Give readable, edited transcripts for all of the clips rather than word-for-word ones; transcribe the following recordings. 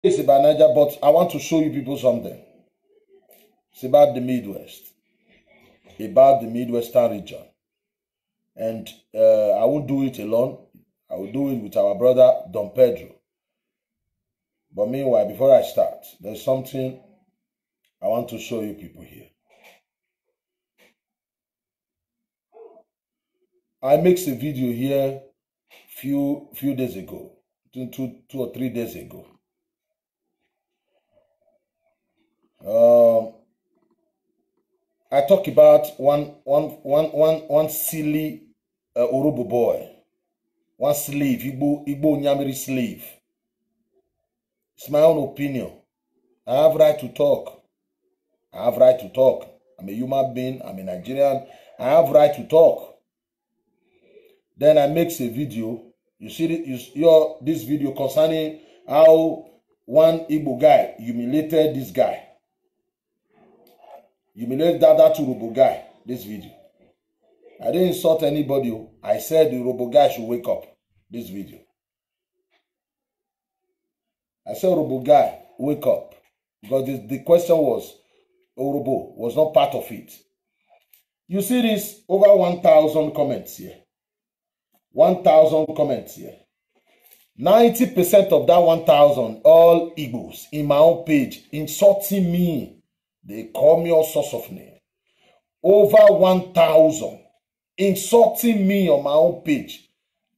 It's about Niger, but I want to show you people something. It's about the Midwest, about the Midwestern region. And I won't do it alone. I will do it with our brother, Don Pedro. But meanwhile, before I start, there's something I want to show you people here. I made a video here few days ago, two or 3 days ago. I talk about one silly Urobo boy, one slave, Igbo Nyamiri slave. It's my own opinion. I have right to talk. I have right to talk. I'm a human being. I'm a Nigerian. I have right to talk. Then I make a video. You see this video concerning how one Igbo guy humiliated this guy. Humiliated that Urobo guy. This video. I didn't insult anybody. I said the Urobo guy should wake up. This video. I said Urobo guy, wake up. Because the question was, Urobo was not part of it. You see this over 1,000 comments here. 1,000 comments here. 90% of that 1,000, all Igbos in my own page, insulting me. They call me all sorts of names. Over 1,000 insulting me on my own page.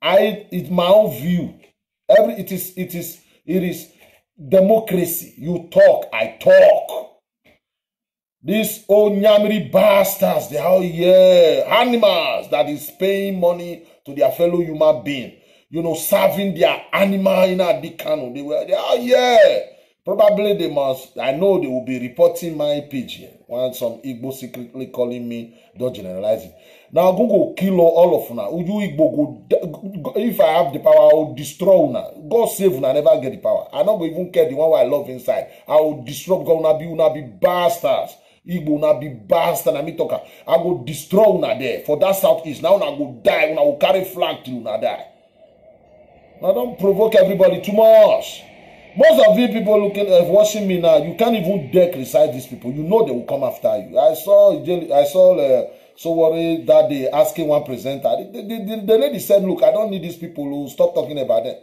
It's my own view. It is democracy. You talk, I talk. These old Nyamiri bastards, they are animals that is paying money to their fellow human being. You know, serving their animal in a Dikano. Probably they must, I know they will be reporting my page here. When some Igbo secretly calling me, don't generalize it. Now Google kill all of now. Igbo go, if I have the power, I will destroy now. God save una, never get the power. I don't even care the one I love inside. I will destroy God, una be bastards. Igbo una be bastard. I go destroy una there for that southeast. Now una go die. Una will carry flag till una die. Now don't provoke everybody too much. Most of you people watching me now, you can't even dare criticize these people. You know they will come after you. I saw so worried that day asking one presenter. The lady said, "Look, I don't need these people who stop talking about them.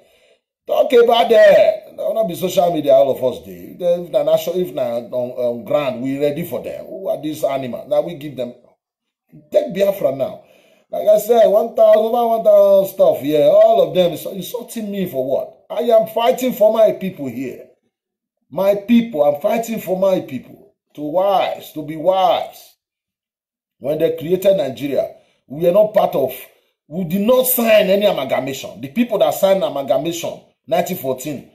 Talk about them. There will not be social media. All of us do. If on ground, we ready for them. Who are these animals? Now we give them. Take Biafra now. Like I said, 1,000 stuff. Yeah, all of them is insulting me for what? I am fighting for my people here. My people, I'm fighting for my people. To be wise. When they created Nigeria, we are not part of, we did not sign any amalgamation. The people that signed amalgamation, 1914,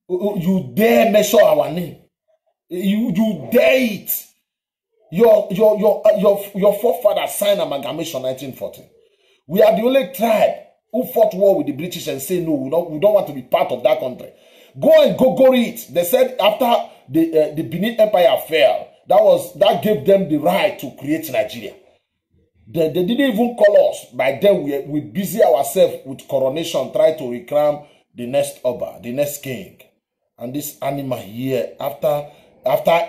you dare measure our name. You dare it. Your forefathers signed amalgamation 1914. We are the only tribe who fought war with the British and say no, we don't want to be part of that country. Go and Google it. They said after the Benin Empire fell, that gave them the right to create Nigeria. They didn't even call us. By then we busy ourselves with coronation, try to reclaim the next Oba, the next king. And this animal here, after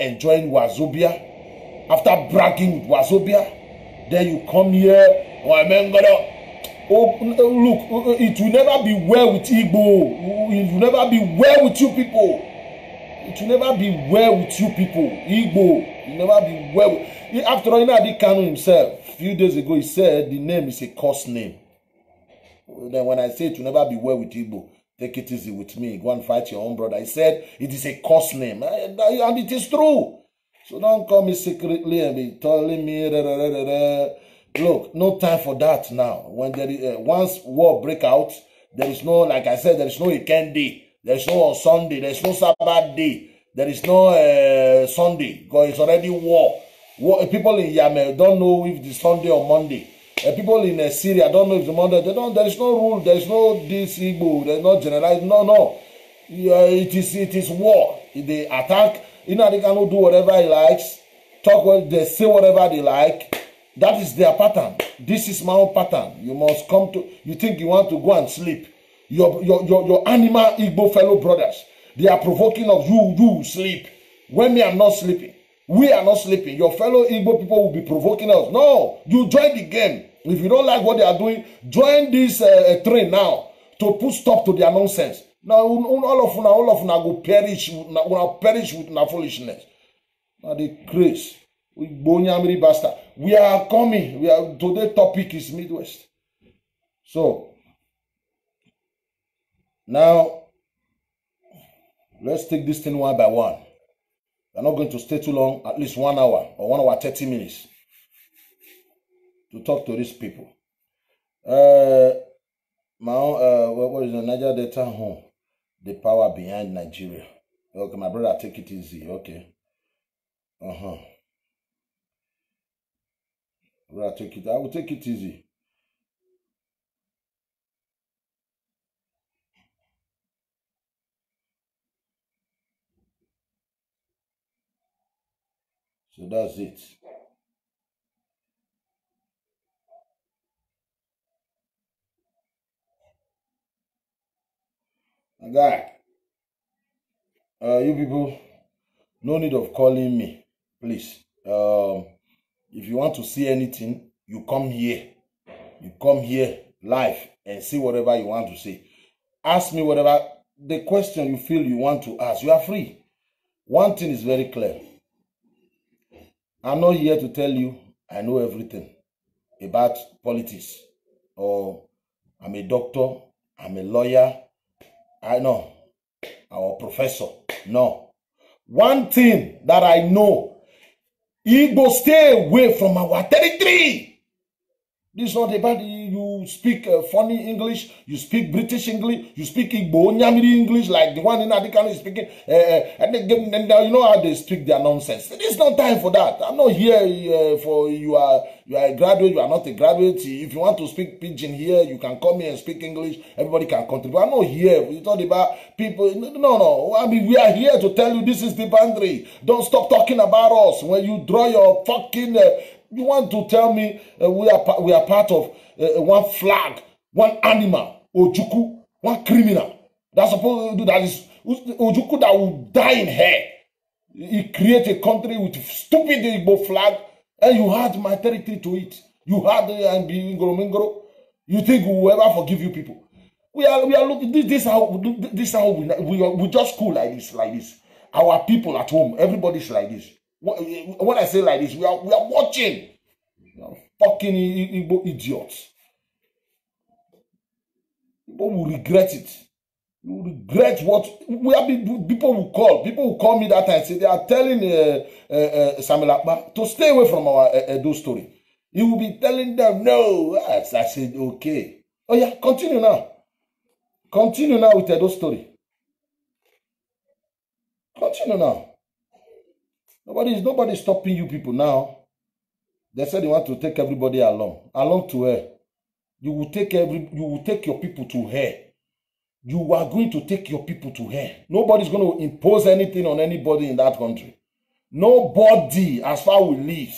enjoying Wazobia, after bragging with Wazobia, then you come here. Oh, look, it will never be well with Igbo. It will never be well with you people. It will never be well with you people. Igbo, it will never be well. After all, Nnamdi Kanu himself, a few days ago, he said the name is a curse name. Then when I say it will never be well with Igbo, take it easy with me. Go and fight your own brother. He said it is a curse name. And it is true. So don't call me secretly and be telling me, look, no time for that now. When there is, once war break out, there is no, like I said, there is no weekend day. There is no Sunday. There is no Sabbath day. There is no Sunday. Because it's already war. People in Yemen don't know if it's Sunday or Monday. People in Syria don't know if it's Monday. There is no rule. There is no this Igbo. There is no generalized. No. It is war. They attack. They can do whatever he likes. They say whatever they like. That is their pattern. This is my own pattern. You must come to. You think you want to go and sleep? Your animal Igbo fellow brothers, They are provoking us. You sleep. When me, I'm not sleeping. We are not sleeping. Your fellow Igbo people will be provoking us. No, you join the game. If you don't like what they are doing, join this train now to put stop to their nonsense. Now, all of una go perish. Will perish with na foolishness. Now the grace. Bastard. We are coming. Today's topic is Midwest. So now let's take this thing one by one. We're not going to stay too long, at least 1 hour or 1 hour 30 minutes to talk to these people. What is the Niger Delta home? The power behind Nigeria. Okay, my brother, take it easy. Okay. Brother, I will take it easy. So that's it. Guy, you people, no need of calling me, please. If you want to see anything, you come here. You come here live and see whatever you want to say. Ask me whatever the question you feel you want to ask. You are free. One thing is very clear. I'm not here to tell you I know everything about politics, or I'm a doctor, I'm a lawyer, I know, I'm a professor. No. One thing that I know, Igbo stay away from our territory. This is not about you speak funny English, you speak British English, you speak Igbo Nyamiri English like the one in Adikano is speaking, and you know how they speak their nonsense. It is not time for that. I'm not here for you are a graduate, you are not a graduate. If you want to speak pidgin here, you can come here and speak English. Everybody can contribute. I'm not here. It's not about people. No. I mean, we are here to tell you this is the boundary. Don't stop talking about us. When you draw your fucking... you want to tell me we are part of one flag, one animal, Ojuku, one criminal that's supposed to do that is Ojuku that will die in hell. He create a country with stupid Igbo flag, and you had my territory to it. You had and Ngoromengoro. You think we will ever forgive you people? We are looking. This how we just cool like this. Our people at home, everybody's like this. When I say like this, we are watching. Fucking Igbo idiots. People will regret it. You will regret what people will call. People will call me that time and say they are telling Samuel Akpa to stay away from our Edo story. He will be telling them no. I said okay. Oh yeah, continue now. Continue now with Edo story. Continue now. Nobody's stopping you people now. They said they want to take everybody along. Along to where? You will take your people to hell. You are going to take your people to hell. Nobody's going to impose anything on anybody in that country. Nobody, as far as we live,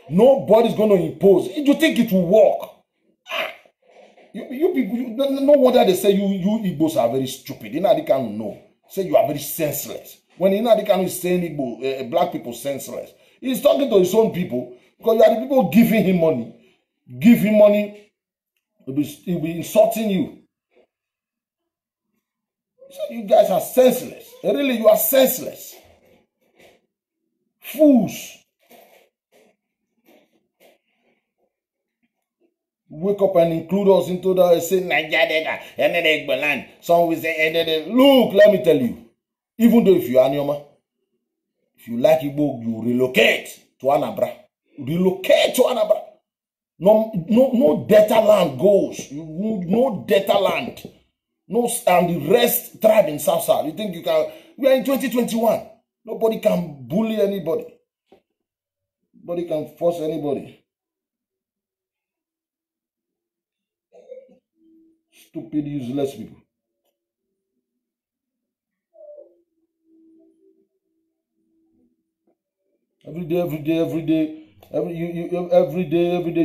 nobody's going to impose. You think it will work? You people, no wonder they say you Igbos are very stupid. They can't know. Say you are very senseless. When Inadikanu is saying Igbo, black people senseless, he's talking to his own people because you are the people giving him money. Give him money, he'll be insulting you. So you guys are senseless. Really, you are senseless. Fools. Wake up and include us into the say Nigeria and some will say, look, let me tell you. Even though if you are Nyoma, if you like Igbo, you relocate to Anambra. Relocate to Anambra. No data land goes. No data land. No, and the rest tribe in South. You think you can? We are in 2021. Nobody can bully anybody. Nobody can force anybody. Stupid, useless people. Every day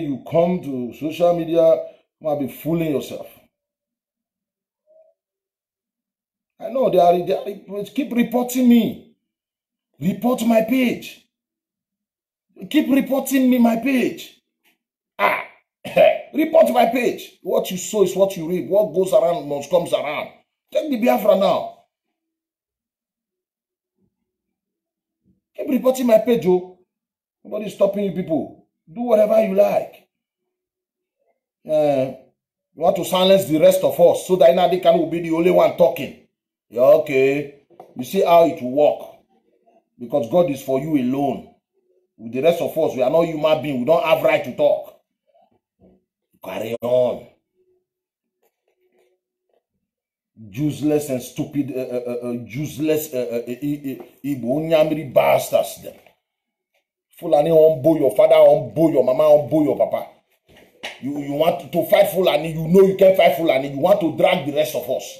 you come to social media, you might be fooling yourself. I know No, they are keep reporting me. Report my page. Keep reporting me my page. Report my page. What you sow is what you reap. What goes around must comes around. Take the Biafra now. Keep reporting my page, oh. Nobody's stopping you people. Do whatever you like. You want to silence the rest of us so that Nnamdi will be the only one talking. Yeah, okay. You see how it will work. Because God is for you alone. With the rest of us, we are not human beings. We don't have right to talk. Carry on. Useless and stupid, useless Igbo Nyamiri bastards. Fulani unbo your father, unbo your mama, unbo your papa. You want to fight Fulani, you know you can't fight Fulani. You want to drag the rest of us.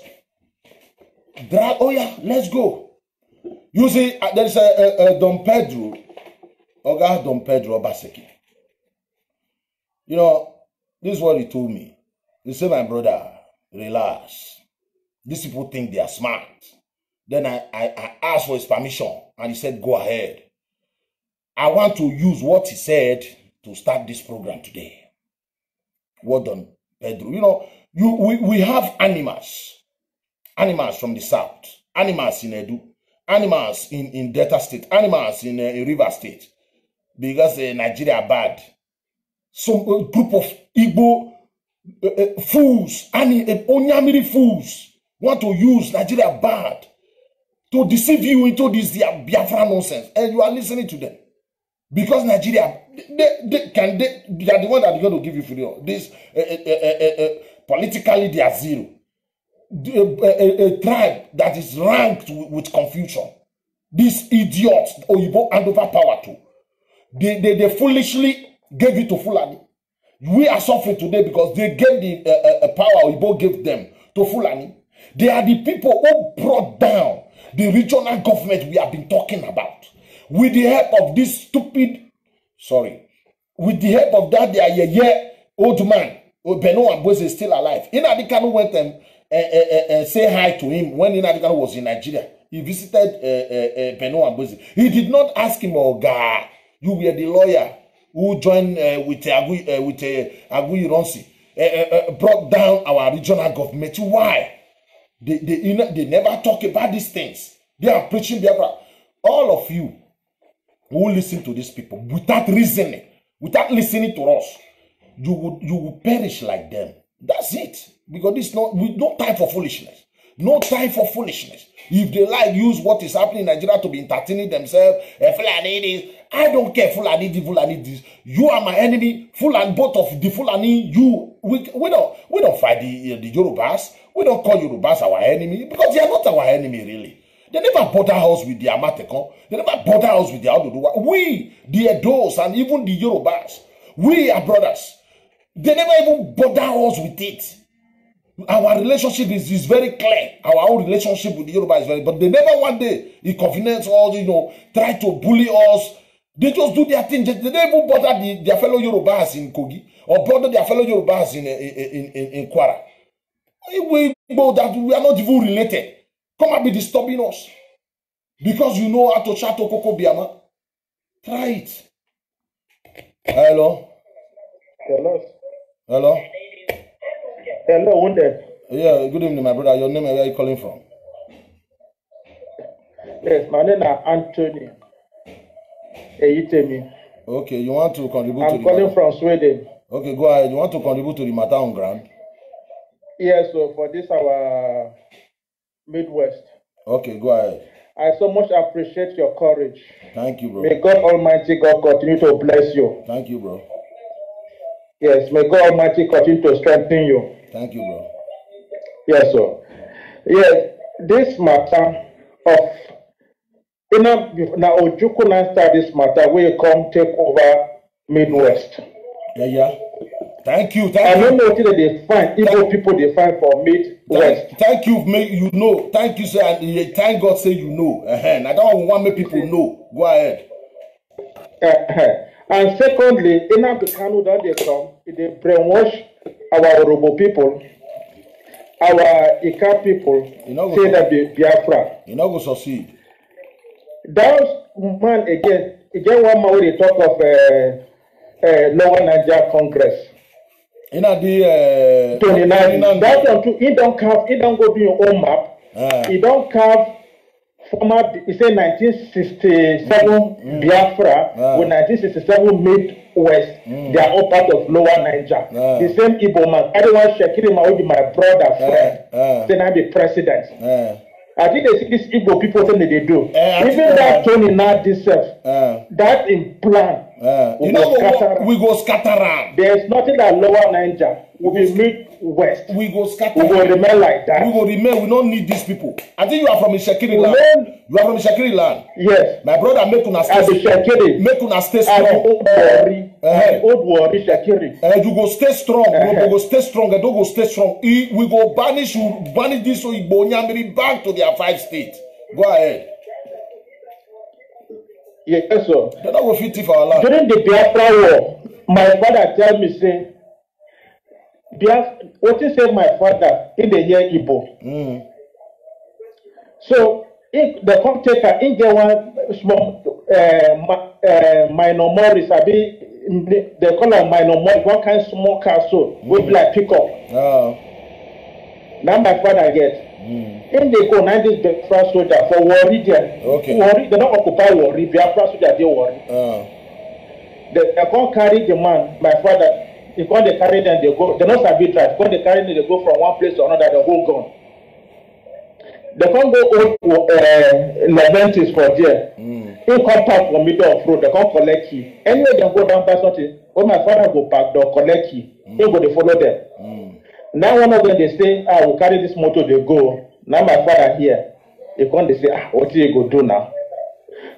Drag, oh yeah, let's go. You see, there's a Don Pedro, Oga Don Pedro Obaseki. You know, this is what he told me. He said, my brother, relax. These people think they are smart. Then I asked for his permission, and he said, go ahead. I want to use what he said to start this program today. Well done, Pedro. You know, we have animals from the south, animals in Edu, animals in Delta State, animals in River State, because Nigeria bad. Some group of Igbo fools, Onyamiri fools, want to use Nigeria bad to deceive you into this Biafra nonsense, and you are listening to them. Because Nigeria, they are the one that are going to give you freedom. This politically they are zero. A tribe that is ranked with confusion. These idiots, Oyibo hand over power to. They foolishly gave it to Fulani. We are suffering today because they gave the power Oyibo gave them to Fulani. They are the people who brought down the regional government we have been talking about. With the help of this stupid, with the help of that old man, Beno Ambweze is still alive. Nnamdi Kanu went and say hi to him when Nnamdi Kanu was in Nigeria. He visited Beno Ambweze. He did not ask him, oh God, you were the lawyer who joined with Aguiyi Ironsi, brought down our regional government. Why? They never talk about these things. They are preaching Biafra. All of you who listen to these people without reasoning, without listening to us, you will perish like them. That's it. Because no time for foolishness. No time for foolishness. If they like use what is happening in Nigeria to be entertaining themselves, Fulani this, I don't care. Fulani this. You are my enemy. Fulani, both of the Fulani, we don't fight the Yorubas. We don't call Yorubas our enemy because they are not our enemy really. They never bother us with the Amatekon. They never bother us with the Adodowa. We, the Edos, and even the Yorubas, we are brothers. They never even bother us with it. Our relationship is very clear. Our own relationship with the Yoruba is very, but they never one day inconvenience us, try to bully us. They just do their thing. They don't even bother their fellow Yorubas in Kogi or bother their fellow Yorubas in Kwara. We know that we are not even related. Come and be disturbing us. Because you know how to chat to Koko Biama. Try it. Hello? Hello? Hello, Wounded. Yeah, good evening, my brother. Your name and where are you calling from? Yes, my name is Anthony Eyitemi. Okay, you want to contribute to the I'm calling from Sweden. Okay, go ahead. You want to contribute to the matter on ground? Yes, so for this our Midwest. Okay, go ahead. I so much appreciate your courage. Thank you, bro. May God Almighty God continue to bless you. Thank you, bro. Yes, may God Almighty continue to strengthen you. Thank you, bro. Yes, sir. Yes, this matter of now Ojukwu now start this matter will come take over Midwest. Yeah. Thank you. I don't know what they find. Igbo people they find for Midwest. Thank you, you know. Thank you, sir. And thank God, say you know. I don't want make people know. Go ahead. And secondly, Nnamdi Kanu that they come, they brainwash our Yoruba people. our Ika people say that the Biafra. You not go succeed. That man again one man they talk of Lower Niger Congress. In the 29. That one too, he don't go do your own map. He don't carve former, he said 1967 Biafra with 1967 Midwest. They are all part of Lower Niger. The same Igbo man, everyone Shekiri Maudi, my brother, friend, then I'm the president. I think they see these Igbo people thing that they do. Even that Tony now itself, that in plan, you know we go scatter around. There is nothing that Lower Niger will be Midwest. We go scatter. We will remain like that. We will remain. We don't need these people. I think you are from Ishekiri land. You are from Ishekiri land. Yes. My brother, make una stay. Make una stay strong. Old worry, Shekiri. You go stay strong. You go stay strong. Don't go stay strong. We go banish this so Igbo Nyamiri back to their 5 states. Go ahead. Yes, sir. They're not going to fit for our land. During the Biafra war, my father tell me, say, what you say, my father, in the year Igbo. So, if the come take in get one small minor Morris, they call it minor Morris, one kind of small castle, with like pickup. Now my father get. In they go 90 Biafra soldier for Warri there. Okay. Warri, they don't occupy Warri, Biafra soldier they Warri. They can't carry the man, my father, if they carry them, they go, they don't sabi drive, when they carry them, they go from one place to another, the whole gone. They can't go old Leventis for there. They come park from middle of road, they can't collect key. Anyway, they go down by something, when my father go park, they'll collect key. They go, they follow them. Now one of them they say, I will carry this motor, they go. Now my father here, they come, they say, what do you go do now?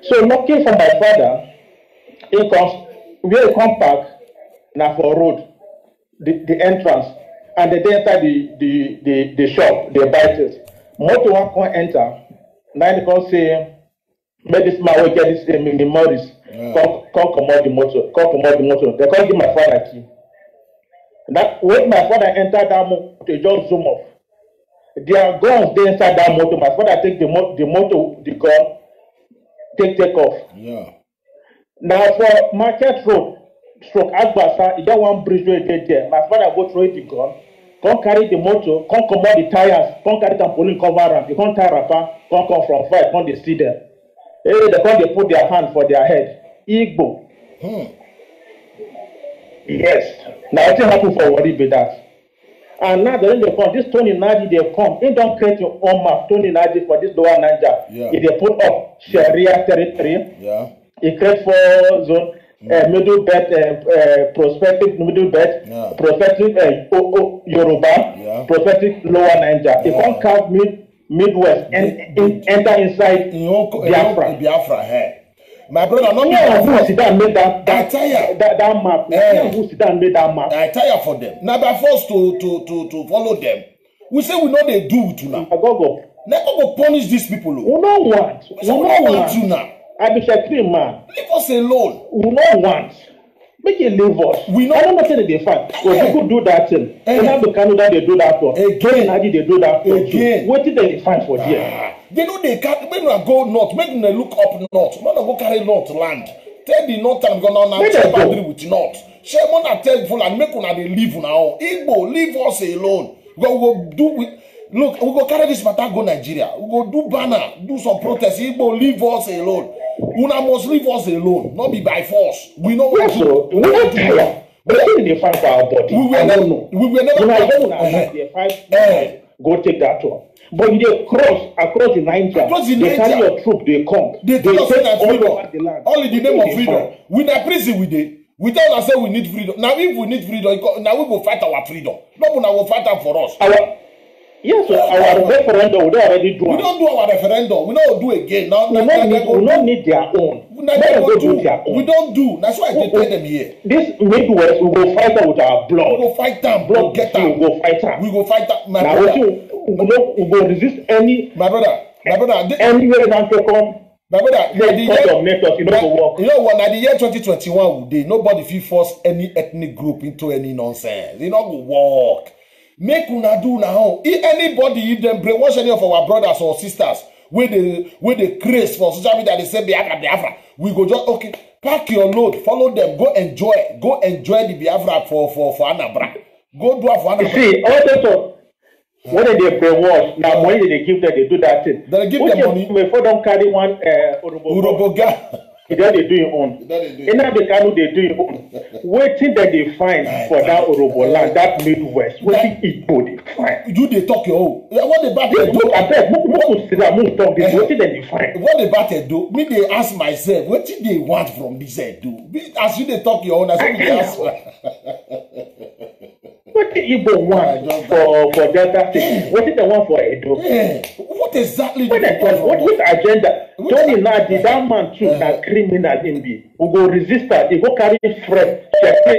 So looking for my father, he comes, where he come back, now for road, the entrance, and they enter the shop, they buy it. Motor one can enter, now they come say, make this man will get this mini Morris, come commode the motor, they can't give my father key. That when my father entered that motor, they just zoom off. Their guns they inside that motor. My father take the motor, the gun, take off. Yeah. Now for Market Road, stroke Agbasa, you got one bridge where they there. My father go throw the gun, come carry the motor, come commode the tires, come carry trampoline cover around. You come tie wrapper, come from fire, come they see them. Hey, they come they put their hand for their head. Igbo. Yes. Now what happen for Warri be that? And now when they come, this Tony Nadi they come, they don't create your own map, Tony Nadi for this Lower Niger. Yeah. If they put up Sharia territory, it create 4 zone, middle belt, prospective middle belt, prospective Yoruba, prospective Lower Niger. They can't carve Midwest and enter inside Biafra. My brother, not who sit down made that map. Who sit down made that map. I tire for them. Now by force to follow them. We say we know they do to now. Go. Never go punish these people. We don't want. We don't want to now. I be Shekiri man. Leave us alone. We don't want. Make it leave us. We know. I don't know what they find. Because people do that thing. They have the Canada, they do that one. Again. They do that one. Again. What did they find for there? They know they can't. When we go north, make them look up north. When they go carry north land. Tell the north I'm gonna now share boundary with north. Share one tell full and make una they leave now. Igbo, leave us alone. We go do. Look, we go carry this matter go Nigeria. We go do banner, do some protest. Igbo, leave us alone. Una must leave us alone, not be by force. We know what to do. We don't tire. But they find for our body. We will never. Go take that one. But they cross across the Niger. They carry your troop. They come. They take all over the land. All in the name of freedom. We not prison with it. We tell us say we need freedom. Now if we need freedom, now we go fight our freedom. No one will fight them for us. Yes, our referendum we don't already do. We don't do our referendum. We don't do again. Now, we don't need their own. We don't do. That's why they tell them here. This Midwest, we go fight them with our blood. We go fight them. Blood get them. We go fight them. We go fight them. My brother. We go resist any. My brother. Anywhere that to come. My brother. You know what? At the year 2021, nobody feel force any ethnic group into any nonsense. They not go walk. Make una do now. If anybody, if them brainwash any of our brothers or sisters, where they craze for social media, they say Biafra. We go just okay. Pack your load, follow them, go enjoy the Biafra for Anambra. Go do it for Anambra. You see, all that when they brainwash, now money they give them, they do that thing. They give them money. Before them carry one Uroboga. Then they do it on. And now they can they do it on. Waiting that they find for that Orobo land, that Midwest. Waiting Igbo they find. You they talk your own. What the battle do? I bet most talk this. Waiting that they find. What the battle do? Me they ask myself, what did they want from this do? As you they talk your own, as you they ask. What the Igbo want for Delta State? What did they want for Edo? What exactly? What agenda? Tony Nadi, that man too, that criminal in be. Who go resist that? He go carry friend,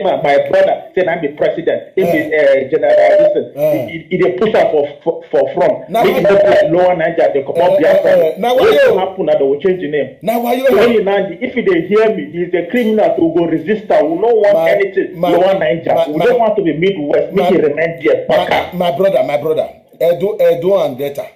my brother, say I'm the president. He be general. He push up for front. Now he go lower Niger. They come up Biafra. Now what will happen? That they will change the name. Now why you? Tony Nadi, if they hear me, he's a criminal who go resist that. We don't want anything. Lower Niger. We don't want to be Midwest. We remain there. My brother. Edo and Delta.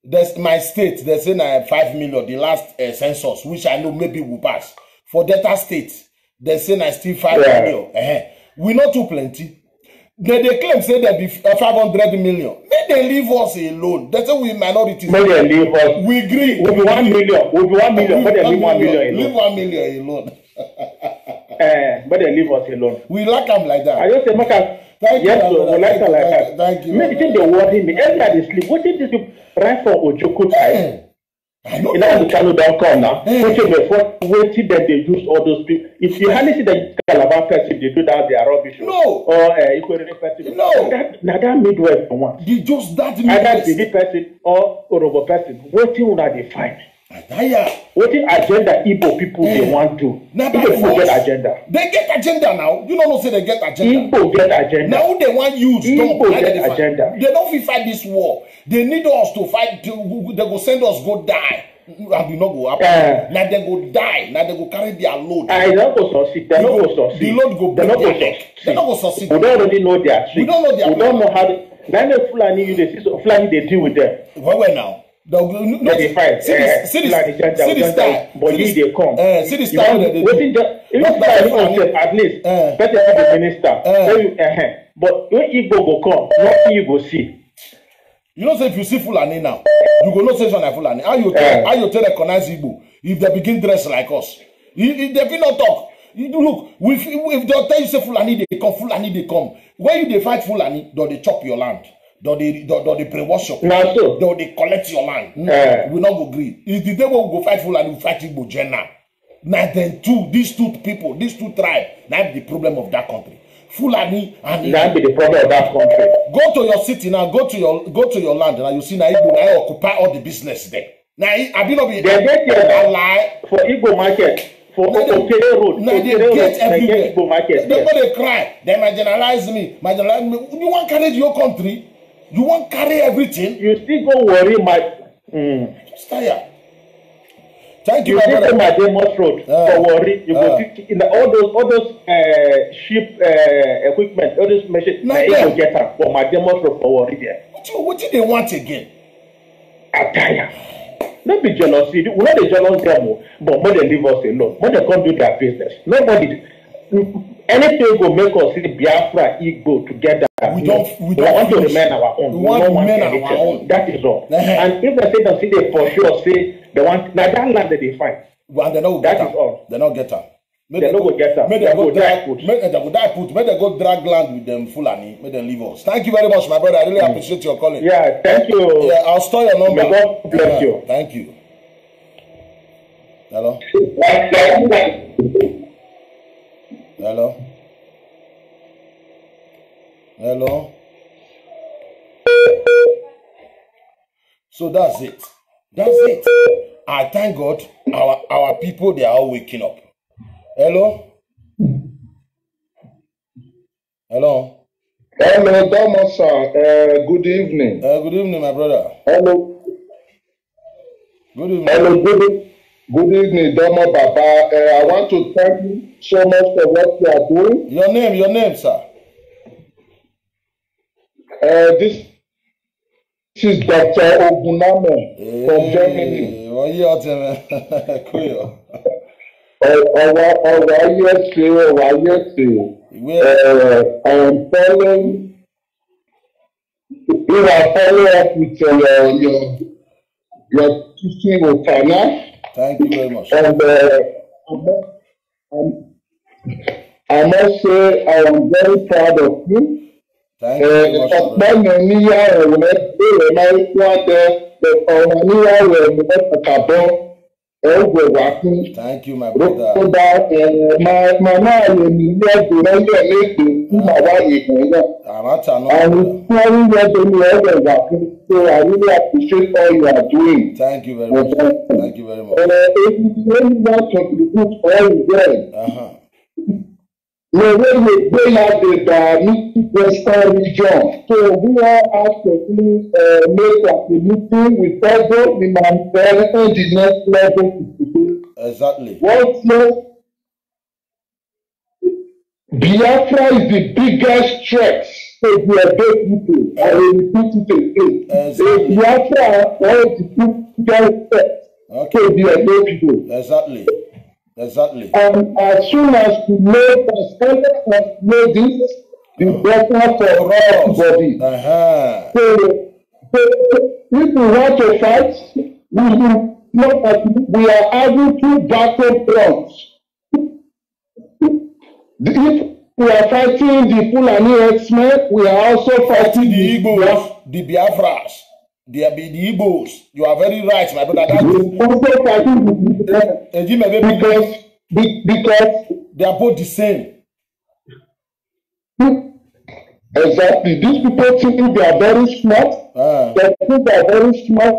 There's my state, they're saying 5 million, the last census, which I know maybe will pass. For Delta State, they're saying I still 5 million. We not too plenty. They claim say there be 500 million. May they leave us alone. That's why we minorities. May they leave us. We agree. We'll be 1 million. We'll be 1 million. But they leave 1 million alone. Leave 1 million alone. But they leave us alone. We like them like that. I just say, Maka. Thank yes, you. We like that like that. Thank you. Maybe they worry me. Everybody sleep. What did this right for Ojoko time? I know. You know, the Kano don't come now. Before waiting that they use all those people. If you hardly see the Calabar person, they do that, they are rubbish. No. Or Equatorial person. No. That Midwest one. They just that Midwest. Either the person or Orobo person. Waiting on that they find. Waiting agenda Igbo people they want to. Igbo get agenda. They get agenda now. You don't know say they get agenda. Igbo get agenda. Now they want use. Igbo get agenda. They don't fit fight this war. They need us to fight. They go send us go die. And we not go happen. Now they go die. Now they go carry their load. I don't go succeed. They don't go succeed. The load go break their neck. They don't go succeed. We don't already know their trick. We don't know their. We don't know how. Now the Fulani you they see so Fulani they deal with them. Well now. They fight. See the style. But they come. See the style. Even at least better have the minister. But when Igbo go come, nothing you go see. You know, say if you see Fulani now, you go not say something like Fulani. How you tell recognize Igbo if they begin dress like us? If they will not talk. Look, if they tell you say Fulani they come. When you they fight Fulani, they chop your land. Do they brainwash your people? Do they collect your land? We not go agree. If the day we go fight Fulani, we fight Igbo Jenna. Now then these two people, these two tribes, now be the problem of that country. Fulani and that be the problem of that country. Go to your city now, go to your land now. You see now Igbo now occupy all the business there. Now I be not be they get here lie for Igbo market. For Okere Road, now they get everywhere. Igbo market. They cry. They marginalize me. You want to carry your country? You won't carry everything. You still go worry my. Just tired. Thank you. You still go my Demos Road for worry. You go in all those ship equipment, all those machines. Now you go get them for my Demos Road for worry there. What do they want again? I'm tired. Don't be jealous. We're not the jealous them, but more they leave us alone. More they come do their business. Nobody. Anything will make us see Biafra, Igbo together. We want to remain our own. We don't want anything. That is all. And if they say they see they for sure say they want now that land that they find. Well, they know that is all. They not get her. They don't go get her. May they go drag put. May they go drag land with them Fulani. May they leave us. Thank you very much, my brother. I really appreciate your calling. Yeah, thank you. Yeah, I'll store your number. May God bless you. Thank you. Hello. Hello. Hello. So that's it. I thank God our people they are all waking up. Hello. Hello. Hello, Thomas. Good evening. Good evening, my brother. Hello. Good evening. Hello. Good evening, Domo Baba. I want to thank you so much for what you are doing. Your name, sir. This is Dr. Oguname from Germany. Oh, yeah, cool. I am following. We are following up with your teaching with Tana. Thank you very much. And I must say I am very proud of you. Thank you very much. Thank you, my brother. So I really appreciate all you are doing. Thank you very much. Thank you very much. When we bring out the Western region, so we all have to make a meeting with all the manifest and the next level. Exactly. What's Biafra is the biggest threat to the Edo people. I will repeat it again. Exactly. Biafra is the biggest threat to the Edo people. Exactly. Exactly. And as soon as we know this, the better for everybody. So if we want to fight, we are having two battle fronts. If we are fighting the Fulani X-Men, we are also fighting the Igbos, the Biafras. The Igbos. You are very right, my brother. Because they are both the same. Exactly. These people think they are very smart. They think they are very smart.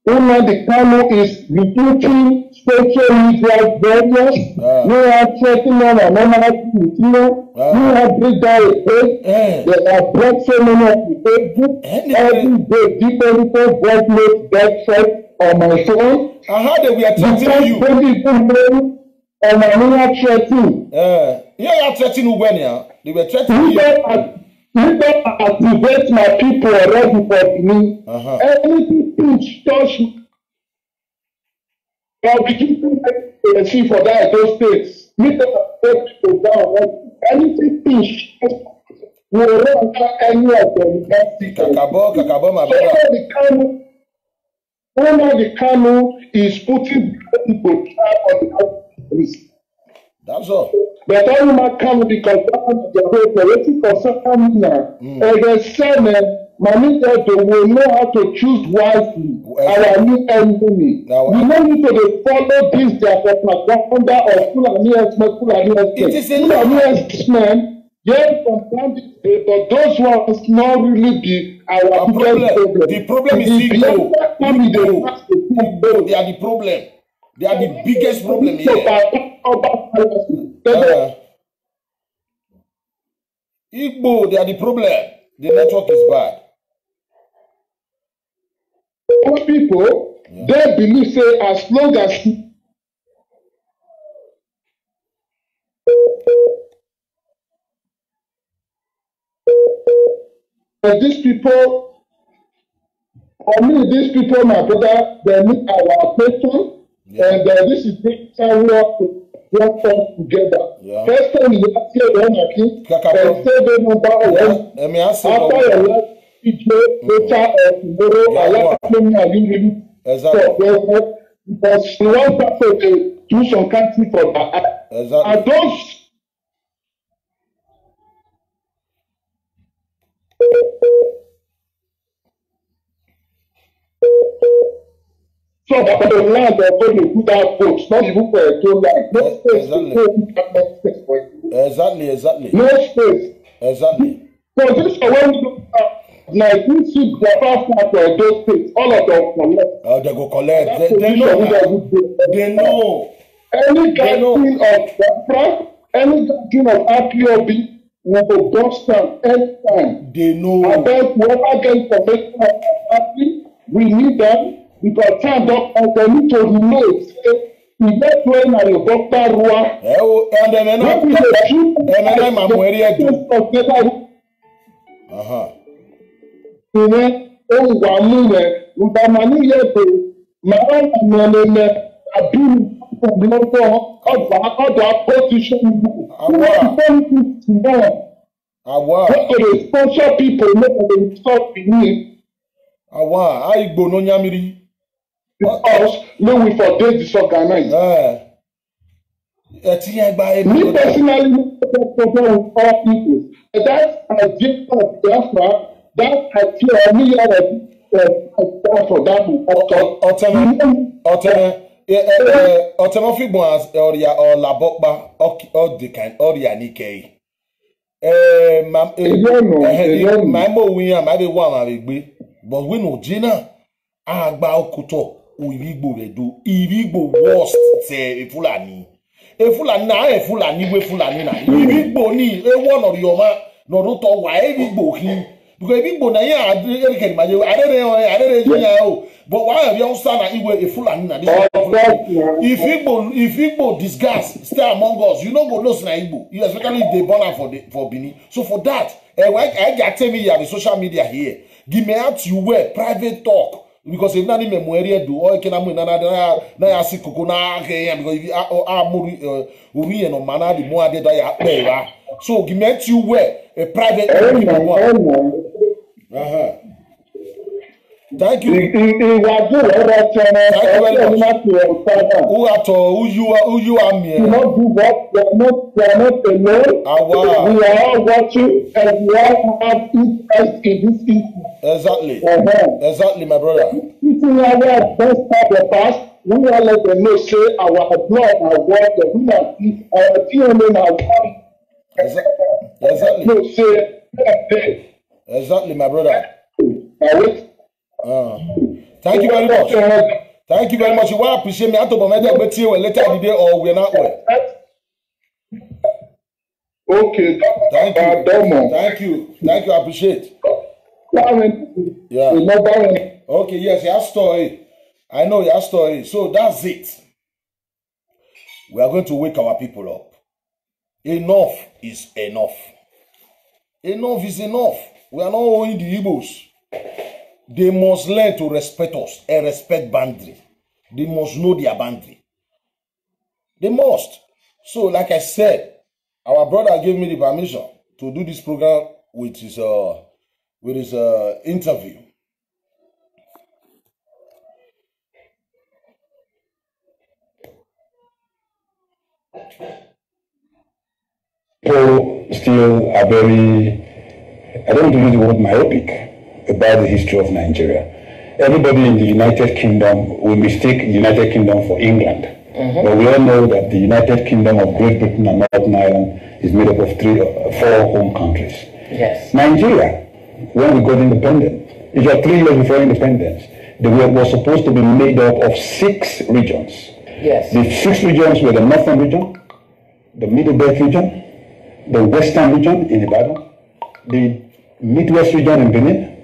The Kano is recruiting social media various. We are checking on another people. We have bring down a page. They have brought so many of the Facebook. Every day, different people brought me that set on my phone. And how they were threatening you? And my new threatening. Yeah, you are threatening Uganda. They were threatening you. You don't activate my people already for me. Anything pinch touch me. I'll be giving them see for that those states. Me don't activate people down. Anything pinch will run any of them. Kakabo, my brother. The Kano is putting people on the risk. That's all. But all my Kano because they are waiting for some now. And they say, Mami, they will know how to choose wisely our new enemy. We don't need to follow this their propaganda of Fulani X-Men. Fulani X-Men, yes, sometimes, but those ones not really be our problem. The problem is Igbo. They are the problem. They are the biggest problem here. Igbo, they are the problem. The network is bad. People, they believe say as long as these people, for me, these people, my brother, they need our attention. And this is how we have to work together. First time you have to say, and say the number one. After your last video, later or tomorrow, I like to know you really. Exactly. Because you want to do some country for that. Exactly. And those. So that the land are going to put out votes, not even for a total land. No space to go for it. Exactly. No space. Exactly. So this is when we look at 19 the first part of those states, all of them collect. Oh, they go collect. They know. They know. Any gathering of Biafra, any gathering of IPOB will go bust down anytime. They know. About whoever gets information of party, we need them. Because time don't need to relate. We get when I your doctor Rua. And then ìyẹn ohun wà mú yẹn nígbà máa ní yẹ pé màá nà ní àbí ìgbàgbọ́ ọ̀dọ̀ opposition wọ́n dey sponsor people make dem stop benin. Igbo no nyamiri. Because may we for dey disorganized. Me personally, with all people, that idea of Biafra, that idea me for that Ọtẹmọfígbọn ọrịa ọlabọkpa ọrịa n'ike. Ma eme onwe ya ma ebe wa amara egbe. But we no jina agba okuto Igbo redo. Igbo worst te Fulani. Fulani na Fulani we Fulani na. Igbo ni ewo norioma noruto wa Igbo hin. Because Igbo na ya adere ma je adere jinya o. But why have you stand Igbo Fulani na this? If Igbo disgust stay among us, you don't go lose na Igbo. You especially if they born am for Benin. So for that, I get tell me you have the social media here. Give me out you where private talk. Because if nani memoria do or can amu na ya sikoko na ke because if uri no mana the mo ade da ya pe. So give me out you where a private Thank you. Thank you very much. Who you are me? We are not alone. We are all watching and we all have interest in this issue. Exactly. Exactly, my brother. If we are best of the past, we will let them know say our blood, our water, we are our DNA, our body. Exactly. Exactly, my brother. Thank you very much. Thank you very much. You will appreciate me. I told my later today or we're not well. Okay. Thank you. Thank you. Thank you. I appreciate. Yeah. Okay. Yes, your story. I know your story. So that's it. We are going to wake our people up. Enough is enough. Enough is enough. We are not owing the Igbos. They must learn to respect us and respect boundary. They must know their boundary. They must. So, like I said, our brother gave me the permission to do this program with his interview. People still are very, I don't want to use the word myopic about the history of Nigeria. Everybody in the United Kingdom will mistake the United Kingdom for England. But we all know that the United Kingdom of Great Britain and Northern Ireland is made up of 4 home countries. Yes. Nigeria, when we got independent, it was 3 years before independence, was supposed to be made up of 6 regions. Yes. The 6 regions were the Northern region, the Middle Belt region, the Western region in Ibadan, the Midwest region in Benin,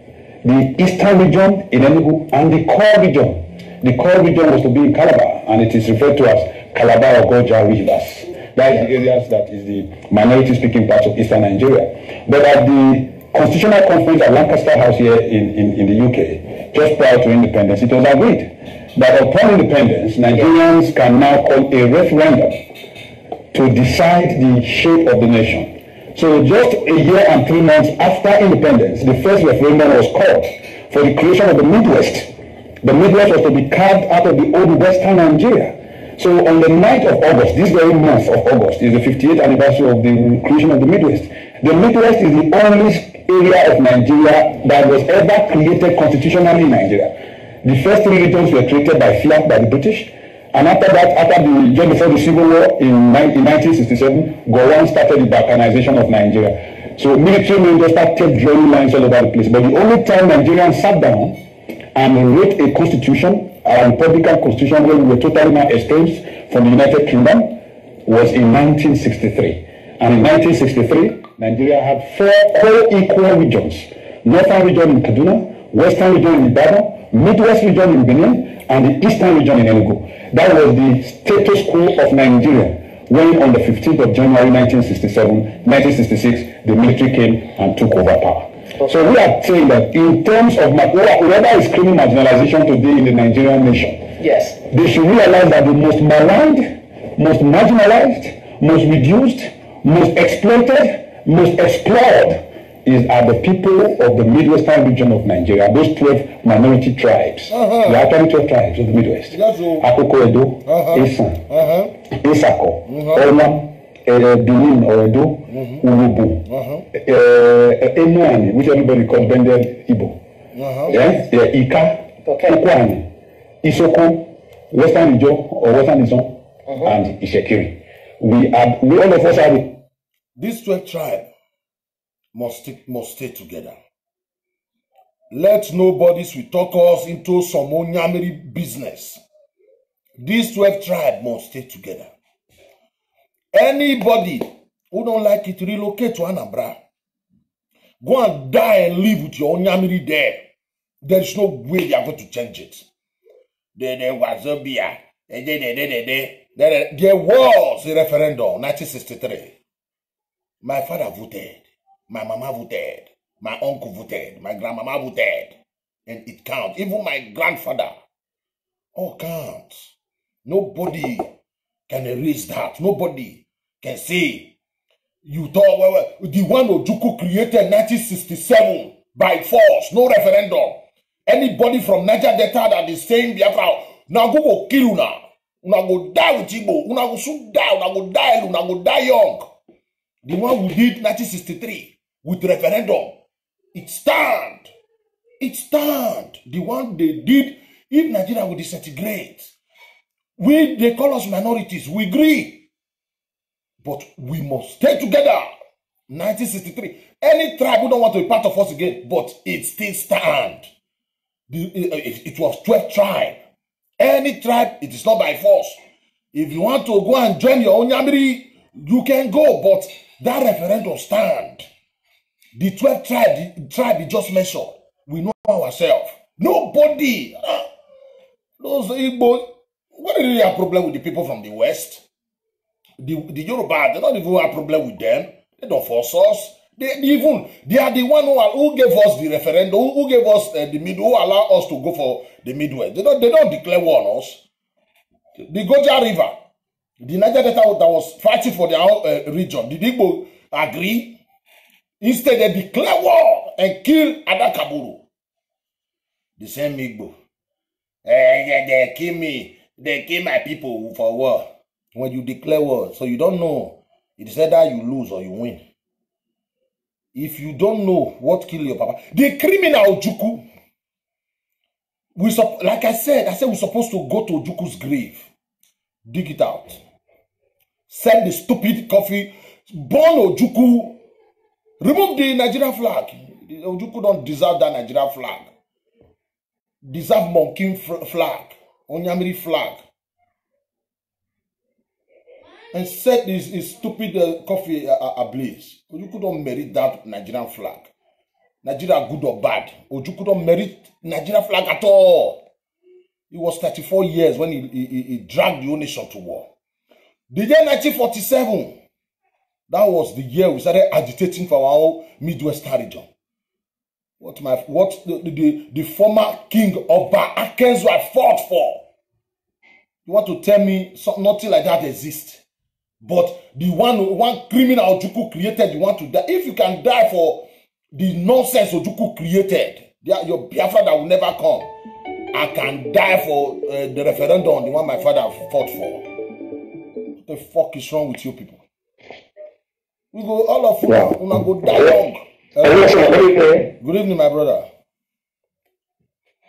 the Eastern region in Enugu, and the core region. The core region was to be in Calabar, and it is referred to as Calabar or Goja Rivers. That is the areas that is the minority-speaking parts of Eastern Nigeria. But at the Constitutional Conference at Lancaster House here in the UK, just prior to independence, it was agreed that upon independence, Nigerians can now call a referendum to decide the shape of the nation. So just a year and 3 months after independence, the first referendum was called for the creation of the Midwest. The Midwest was to be carved out of the old Western Nigeria. So on the 9th of August, this very month of August, is the 58th anniversary of the creation of the Midwest. The Midwest is the only area of Nigeria that was ever created constitutionally in Nigeria. The first 3 regions were created by fiat by the British. And after that, just before the Civil War in 1967, Gowon started the balkanization of Nigeria. So military men just started drawing lines all over the place. But the only time Nigerians sat down and wrote a constitution, a republican constitution where we were totally now estranged from the United Kingdom, was in 1963. And in 1963, Nigeria had 4 co-equal regions. Northern region in Kaduna, Western region in Ibadan, Midwest region in Benin, and the Eastern region in Enugu. That was the status quo of Nigeria when on the 15th of January 1966, the military came and took over power. So we are saying that in terms of whoever is claiming marginalization today in the Nigerian nation, yes, they should realize that the most maligned, most marginalized, most reduced, most exploited, most explored are the people of the Midwestern region of Nigeria, those 12 minority tribes. There are actually 12 tribes of the Midwest. Akoko Edo, Esan, Esako, Olam, Benin or Edo, Urubu, Enuani, which everybody calls Bendel Igbo, Ika, Okwani, Isoko, Western Ijo or Western Izon, and Ishekiri. We all of us are. These 12 tribes must stay together. Let nobody sweet talk us into some onyamiri business. These 12 tribes must stay together. Anybody who don't like it, relocate to Anambra. Go and die and live with your onyamiri there. There is no way they are going to change it. There was a referendum, 1963. My father voted. My mama voted, my uncle voted, my grandmama voted, and it counts. Even my grandfather, all counts. Nobody can erase that. Nobody can say, you thought, well, the one Ojukwu created in 1967 by force, no referendum. Anybody from Niger Delta that is saying, now go kill you now. Una go die with Igbo. Una go soon die. Una go die. Una go die young. The one who did 1963. With referendum, it stand. It stand. The one they did, if Nigeria will disintegrate, they call us minorities. We agree. But we must stay together. 1963. Any tribe who don't want to be part of us again, but it still stand. It was 12 tribes. Any tribe, it is not by force. If you want to go and join your own Yamiri, you can go, but that referendum stand. The 12 tribe you just mentioned, we know ourselves. Nobody. Those Igbo, what is their problem with the people from the West? The Yoruba, they don't even have a problem with them. They don't force us. They are the one who gave us the referendum, who gave us the middle, who allowed us to go for the Midwest. They don't declare war on us. The Goja River, the Niger Delta that was fighting for their region, did Igbo agree? Instead, they declare war and kill Adakaburu. The same Igbo. They kill me. They kill my people for war. When you declare war, so you don't know. It's either you lose or you win. If you don't know what kill your papa, the criminal Ojukwu, like I said we're supposed to go to Ojukwu's grave, dig it out, send the stupid coffee, burn Ojukwu. Remove the Nigerian flag. Ojukwu don't deserve that Nigerian flag. Deserve Monkin flag. Onyamiri flag. And set this stupid coffee ablaze. Ojukwu don't merit that Nigerian flag. Nigeria good or bad. Ojukwu don't merit Nigerian flag at all. It was 34 years when he dragged the whole nation to war. The year 1947. That was the year we started agitating for our own Midwestern region. What the former king of Akenzwa fought for. You want to tell me nothing like that exists? But the one criminal Ojukwu created, you want to die. If you can die for the nonsense Ojukwu created, your Biafra that will never come. I can die for the referendum, the one my father fought for. What the fuck is wrong with you people? We go all of you una go die young. Good evening, my brother.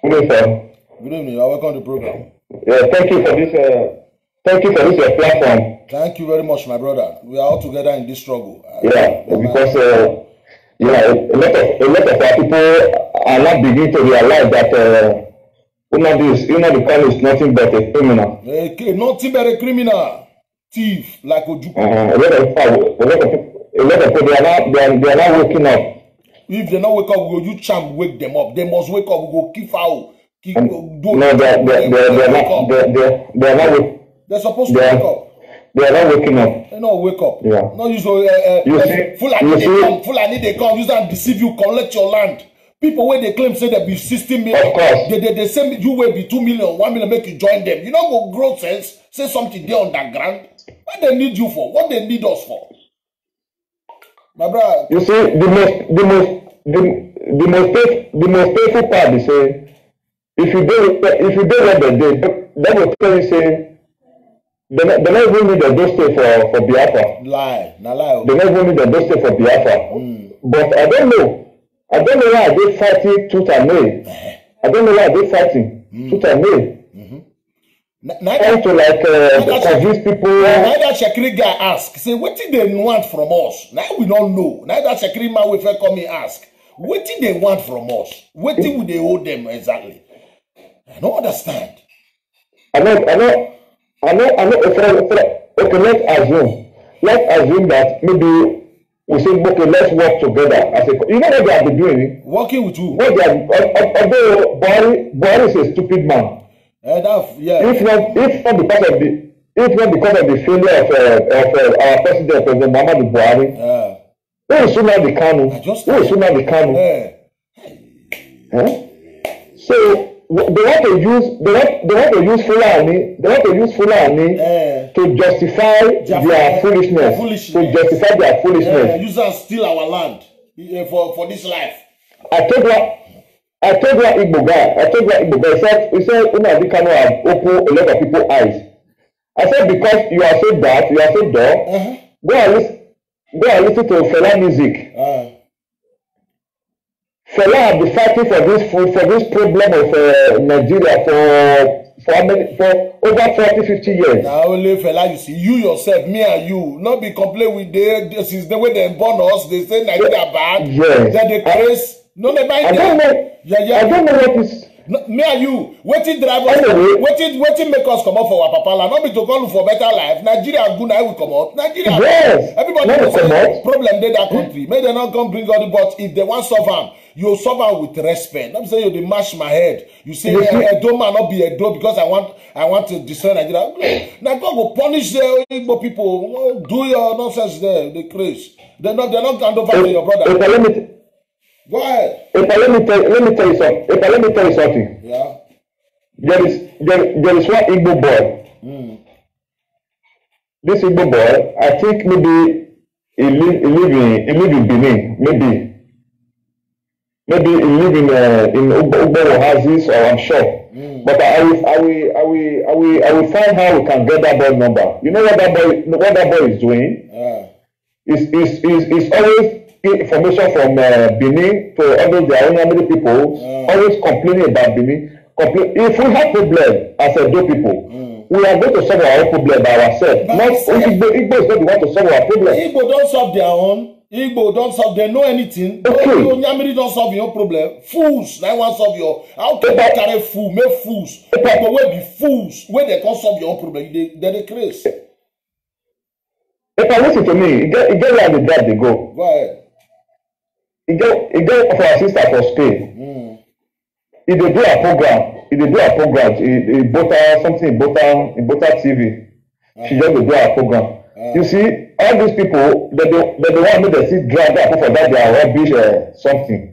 Good evening, sir. Good evening. You are welcome to the program. Yeah, thank you for this platform. Thank you very much, my brother. We are all together in this struggle. Because a lot of our people are not beginning to realize that the call is nothing but a criminal. Nothing but a criminal. Thief like Ojukwu. A lot of people, they are not waking up. If they not wake up, we go use charm wake them up. They must wake up. We go kill fowl. No, they are not. They're supposed to wake up. They are not waking up. They not wake up. Yeah. No use Fulani they come use and deceive you, collect your land. People where they claim say they be 60 million. Of course. They say you will be 2 million, 1 million, make you join them. You don't go grow sense, say something there underground. What they need you for? What they need us for? My brother. You see, the most painful part is say, if you do what they did, they will tell you say they not even need a dossier for Biafra. Lie, na lie. They not even need a dossier for Biafra. But I don't know why they fighting tooth and nail. I don't know why they fighting tooth and nail. Trying to convince people. Now that Shekiri guy ask, say, what did they want from us? Now we don't know. Now that Shekiri man will come and ask, what did they want from us? What would they owe them exactly? I don't understand. I know. Okay, let's assume that maybe we say, okay, let's work together as a. You know what they have been doing? Working with who? What they have, although Buhari is a stupid man. Yeah. If not because of the failure of our president Muhammadu Buhari, who is soon out the Kanu? Who is soon out the Kanu? So they want to use Fulani. They want to use Fulani to justify their foolishness. To justify their foolishness. Use and steal our land for this life. I told one Igbo guy. He said, Nnamdi Kanu have opened a lot of people's eyes. I said, because you are so dark, you are so dull. Go and listen to Fela music. Fela have been fighting for this problem of Nigeria for over 40-50 years. Now only Fela, you see, you yourself, me and you, not be complain with this is the way they born us. They say Nigeria bad. Yes. That they praise. No, they buy I don't know. Yeah. I don't know what is. No, me and you, waiting drive us, waiting make us come out for our papa land. Not be to call for better life. Nigeria good, now we come out. Nigeria. Yes. Everybody knows the problem they that country. May they not come bring all the but if they want solve them, you solve them with respect. I'm saying you mash my head. You say Edo man not be Edo because I want to destroy Nigeria. Now God will punish the Igbo people. Do your nonsense there. They crazy. They're not hand over to your brother. Go ahead. Let me tell you something. Yeah. There is one Igbo boy. This Igbo boy, I think maybe he live in Benin. Maybe he live in Ugbo houses, or I'm sure. But I will find how we can get that boy number. You know what that boy is doing? Is always information from Benin to all their own people, always complaining about Benin. If we have problem as Edo people, we are going to solve our own problem by ourselves. Igbo is not the one to solve our problem. Igbo don't solve their own. Igbo don't solve. They know anything. Okay. Nyamiri don't solve your problem. Fools. Now want solve your. How can they carry fool? Make fools. People will be fools when they can't solve your own problem. They crazy. If I listen to me, it get where the drive they go. Go ahead. It get for our sister for Spain. If they do a program, in Bota something in Bota TV, she just do a program. You see, all these people, they want me to see drag that for that they are rubbish something.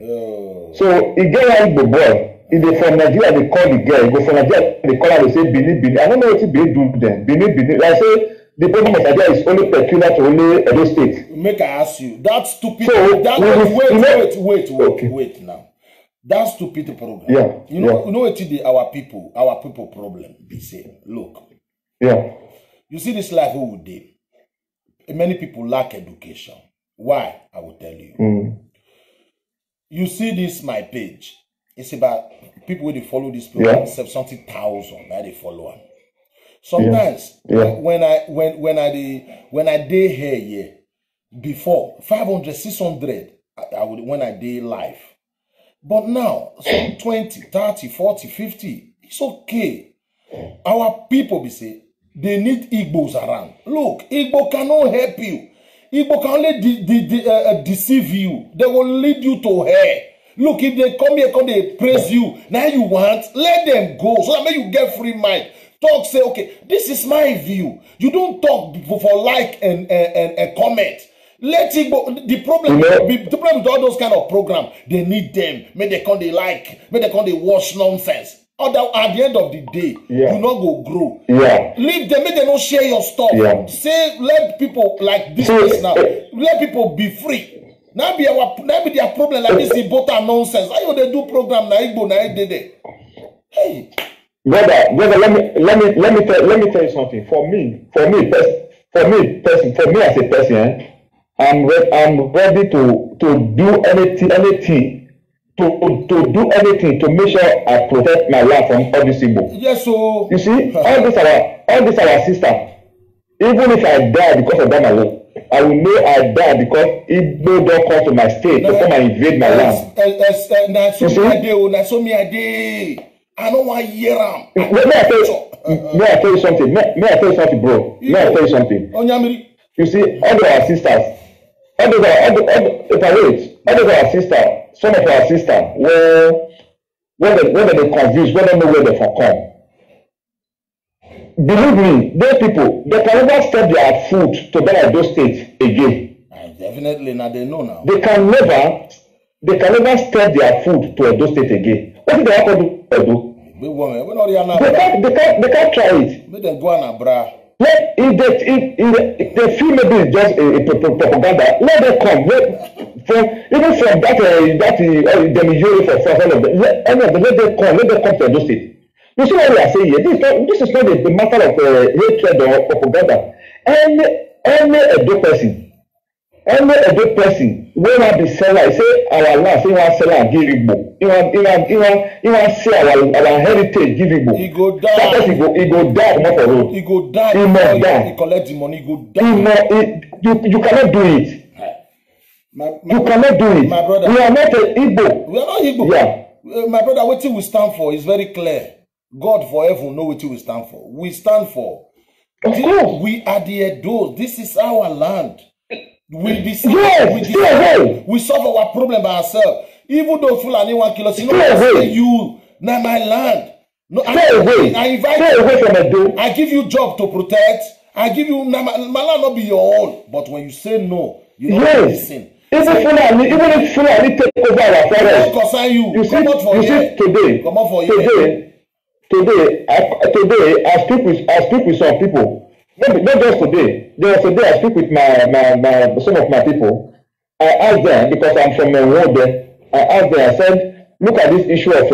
So it get like the boy. If they from Nigeria, they call the girl. Go from Nigeria, they call her. They say Benin. I don't know what Benin do them. Benin. I say. The problem of Nigeria is only peculiar to only Edo State. Make I ask you, that stupid. So, wait now. That stupid program. Yeah. You know what our people problem. They say, look. Yeah. You see this life who would do. Many people lack education. Why? I will tell you. You see this my page. It's about people who they follow this program. Something thousand that they follow them. Sometimes when I day here, before 500, 600, I would when I day live. But now some 20, 30, 40, 50, it's okay. Our people be say they need Igbos around. Look, Igbo cannot help you. Igbo can only deceive you. They will lead you to hell. Look, if they come here, they praise you. Now you want, let them go so that you get free mind. talk, say, okay, this is my view. You don't talk for like and comment. Let it go. The problem with all those kind of program, they need them. May they come, they like, may they come, they watch nonsense. Other at the end of the day, you not go grow. Leave them, make them not share your stuff. Say, let people like this place now. Let people be free. Now be their problem like this is both nonsense. How they do program na Igbo na Edede? Hey, brother, let me tell you something. For me as a person, I'm ready to do anything to make sure I protect my life from all these Igbo. Yes, so you see, all this our sister. Even if I die because of that my life, I will know I die because Igbo don't come to my state to come and invade my land. I don't want to hear them. May I tell you something? May I tell you something, bro? May I tell you something? You see, all our sisters, all those our sisters, some of our sisters, when they confused, when they know where they from come. Believe me, those people, they can never step their foot to that those states again. Definitely, now they know now. They can never step their foot to those states again. What did they have to do? They can't try it. Make them go on a bra. If they feel maybe it's just a propaganda, let them come. Even from that demi-euro for all of them, let them come to those states. You see what we are saying here? This is not a matter of hatred or propaganda. Any Edo person, when I be seller, say our land, say one seller and give Igbo. He want say our heritage give Igbo. He go die. That person he go die not for road. He go die. He must die. He collect the money. He go die. You cannot do it. You cannot do it. My brother, we are not Igbo. We are not Igbo. Yeah. My brother, what we stand for is very clear. God forever know what we stand for. We stand for. We are the Edos. This is our land. We decide. We solve our problem by ourselves. Even though Fulani 1 kilo, you know, you now my land. No, I invite you. From Edo. I give you job to protect. I give you my land not be your own. But when you say no, you don't listen. Even if Fulani take over our forest, don't concern you. You see today. Come on for you. Today, I speak with some people. Not just today. There was a day I speak with some of my people. I asked them, because I'm from Nwode, I asked them, I said, look at this issue of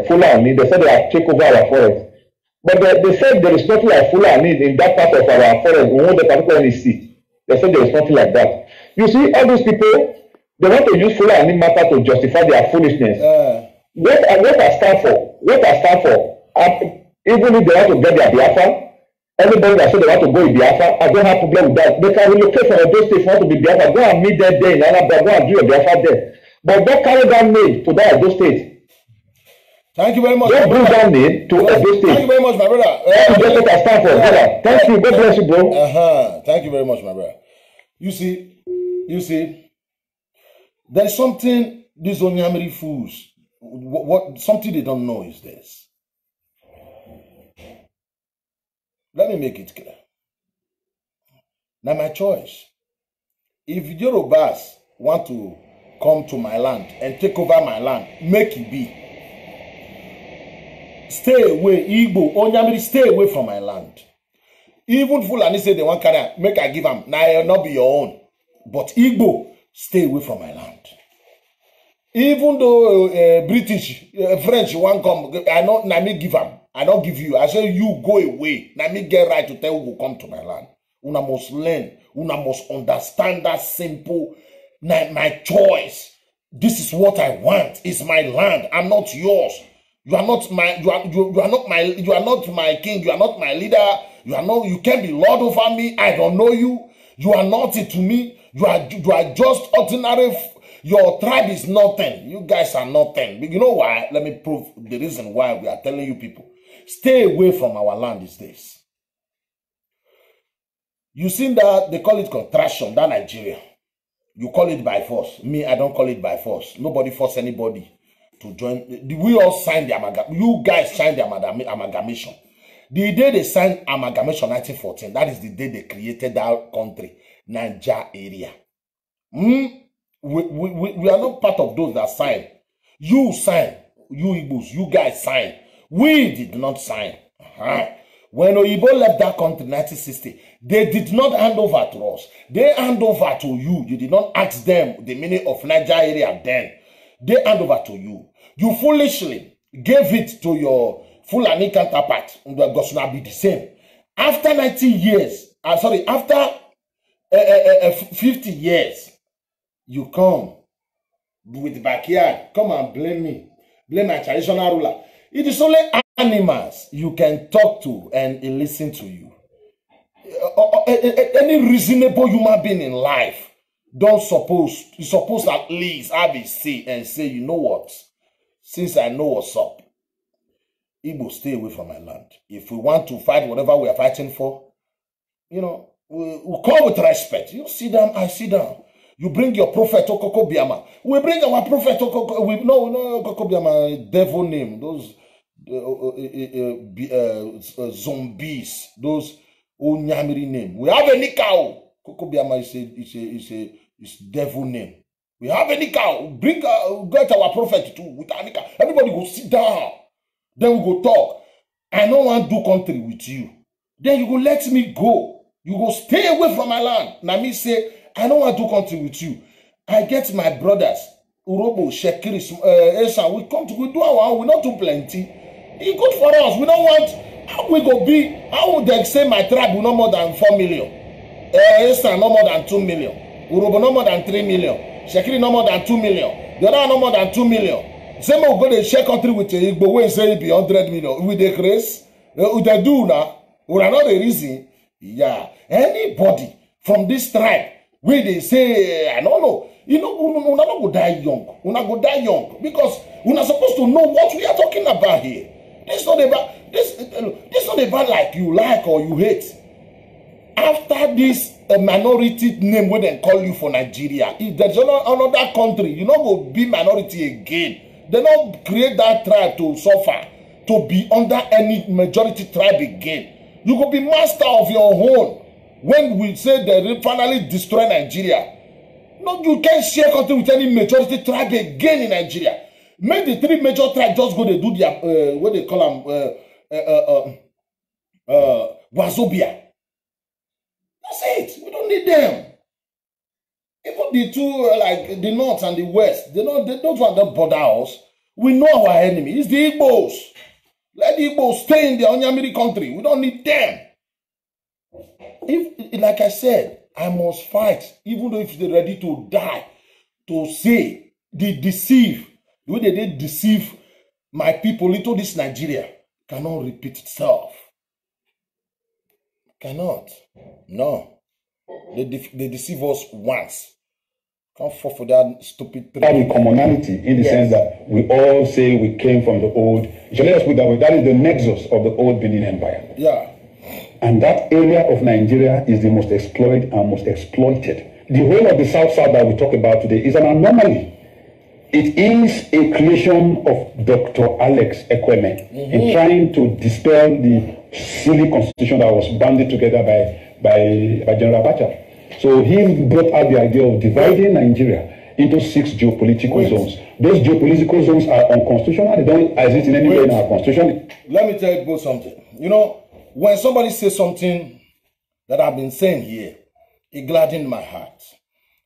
Fulani. They said they have taken over our forest. But they said there is nothing like Fulani in that part of our forest, Nwode particularly seat. They said there is nothing like that. You see, all these people, they want to use Fulani matter to justify their foolishness. What I stand for, even if they want to get their Biafra, anybody that said they want to go in Biafra, I don't have problem with that. They can relocate from those states want to be Biafra, go and meet them there in Anambra, go and do your Biafra there. But don't carry that name to that those states. Thank you very much. Don't bring that name to those states. Thank you very much, my brother. That's what I stand for, brother. Thank you. God bless you, bro. Thank you very much, my brother. You see, there is something these Onyamiri fools. What something they don't know is this. Let me make it clear. Now my choice. If Yorubas want to come to my land and take over my land, make it be. Stay away, Igbo, Onyamiri, stay away from my land. Even Fulani say they want carry, make I give them. Now it'll not be your own. But Igbo, stay away from my land. Even though British, French want come, I don't. Now me give them. I don't give you. I say you go away. Now me get right to tell who come to my land. Una must learn. Una must understand that simple. My choice. This is what I want. It's my land. I'm not yours. You are not my. You are not my. You are not my king. You are not my leader. You are not. You can't be lord over me. I don't know you. You are nothing to me. You are just ordinary. Your tribe is nothing. You guys are nothing. But you know why? Let me prove the reason why we are telling you people. Stay away from our land these days. You seen that they call it contraction, that Nigeria. You call it by force. Me, I don't call it by force. Nobody force anybody to join. We all signed the amalgamation. You guys signed the amalgamation. The day they signed amalgamation 1914, that is the day they created that country, Niger area. We are not part of those that signed. You signed. You Igbos, you guys signed. We did not sign. When Oyibo left that country in 1960, they did not hand over to us. They hand over to you. You did not ask them the meaning of Niger area then. They hand over to you. You foolishly gave it to your Fulani counterpart. It was not be the same. After 90 years, after 50 years, you come with the backyard. Come and blame me. Blame my traditional ruler. It is only animals you can talk to and listen to you. Any reasonable human being in life you're supposed to at least have a say and say, you know what? Since I know what's up, Igbo, stay away from my land. If we want to fight whatever we are fighting for, you know, we'll call with respect. You sit down, I sit down. You bring your prophet Okoko Biama. We bring our prophet Okoko. We no Okoko Biama, devil name. Those zombies. Those Onyamiri name. We have a Nikao. Okoko Biama is devil name. We have a Nikao. Bring get our prophet too with Anika. Everybody go sit down. Then we go talk. I don't want to do country with you. Then you go let me go. You go stay away from my land. Now me say, I don't want to country with you. I get my brothers, Urobo, Shekiri, Esha. We do our own. We not too plenty. It's good for us. We don't want. How we go be? How would they say my tribe will no more than 4 million? Esha no more than 2 million. Urobo no more than 3 million. Shekiri no more than 2 million. The other no more than 2 million. Same will go to share country with the Igbo. We say it be 100 million. With the grace, with the do now. We are not the reason. Yeah, anybody from this tribe. Where they say, I don't know, you know, we're not going to die young. We're not going to die young because we're not supposed to know what we are talking about here. This is not about this not about like you like or you hate. After this minority name where they call you for Nigeria, if there's another country, you're not going to be minority again. They don't create that tribe to suffer, to be under any majority tribe again. You could be master of your own. When we say they finally destroy Nigeria, no, you can't share country with any majority tribe again in Nigeria. Make the 3 major tribes just go to do their what they call them Wazobia. That's it. We don't need them. Even the two like the north and the west, they don't want to bother us. We know our enemy. It's the Igbos. Let the Igbos stay in the Onyamiri country. We don't need them. If, like I said, I must fight, even though if they're ready to die, to say they deceive, the way they did deceive my people into this Nigeria cannot repeat itself. Cannot. No. They deceive us once. Can't fall for that stupid thing. That commonality in the sense that we all say we came from the old. So let us put that way. That is the nexus of the old Benin Empire. Yeah. And that area of Nigeria is the most exploited and most exploited. The whole of the South that we talk about today is an anomaly. It is a creation of Dr. Alex Ekweme in trying to dispel the silly constitution that was banded together by General Abacha. So he brought out the idea of dividing Nigeria into 6 geopolitical zones. Those geopolitical zones are unconstitutional. They don't exist in any way in our constitution. Let me tell you about something. You know, when somebody says something that I've been saying here, it gladdens my heart.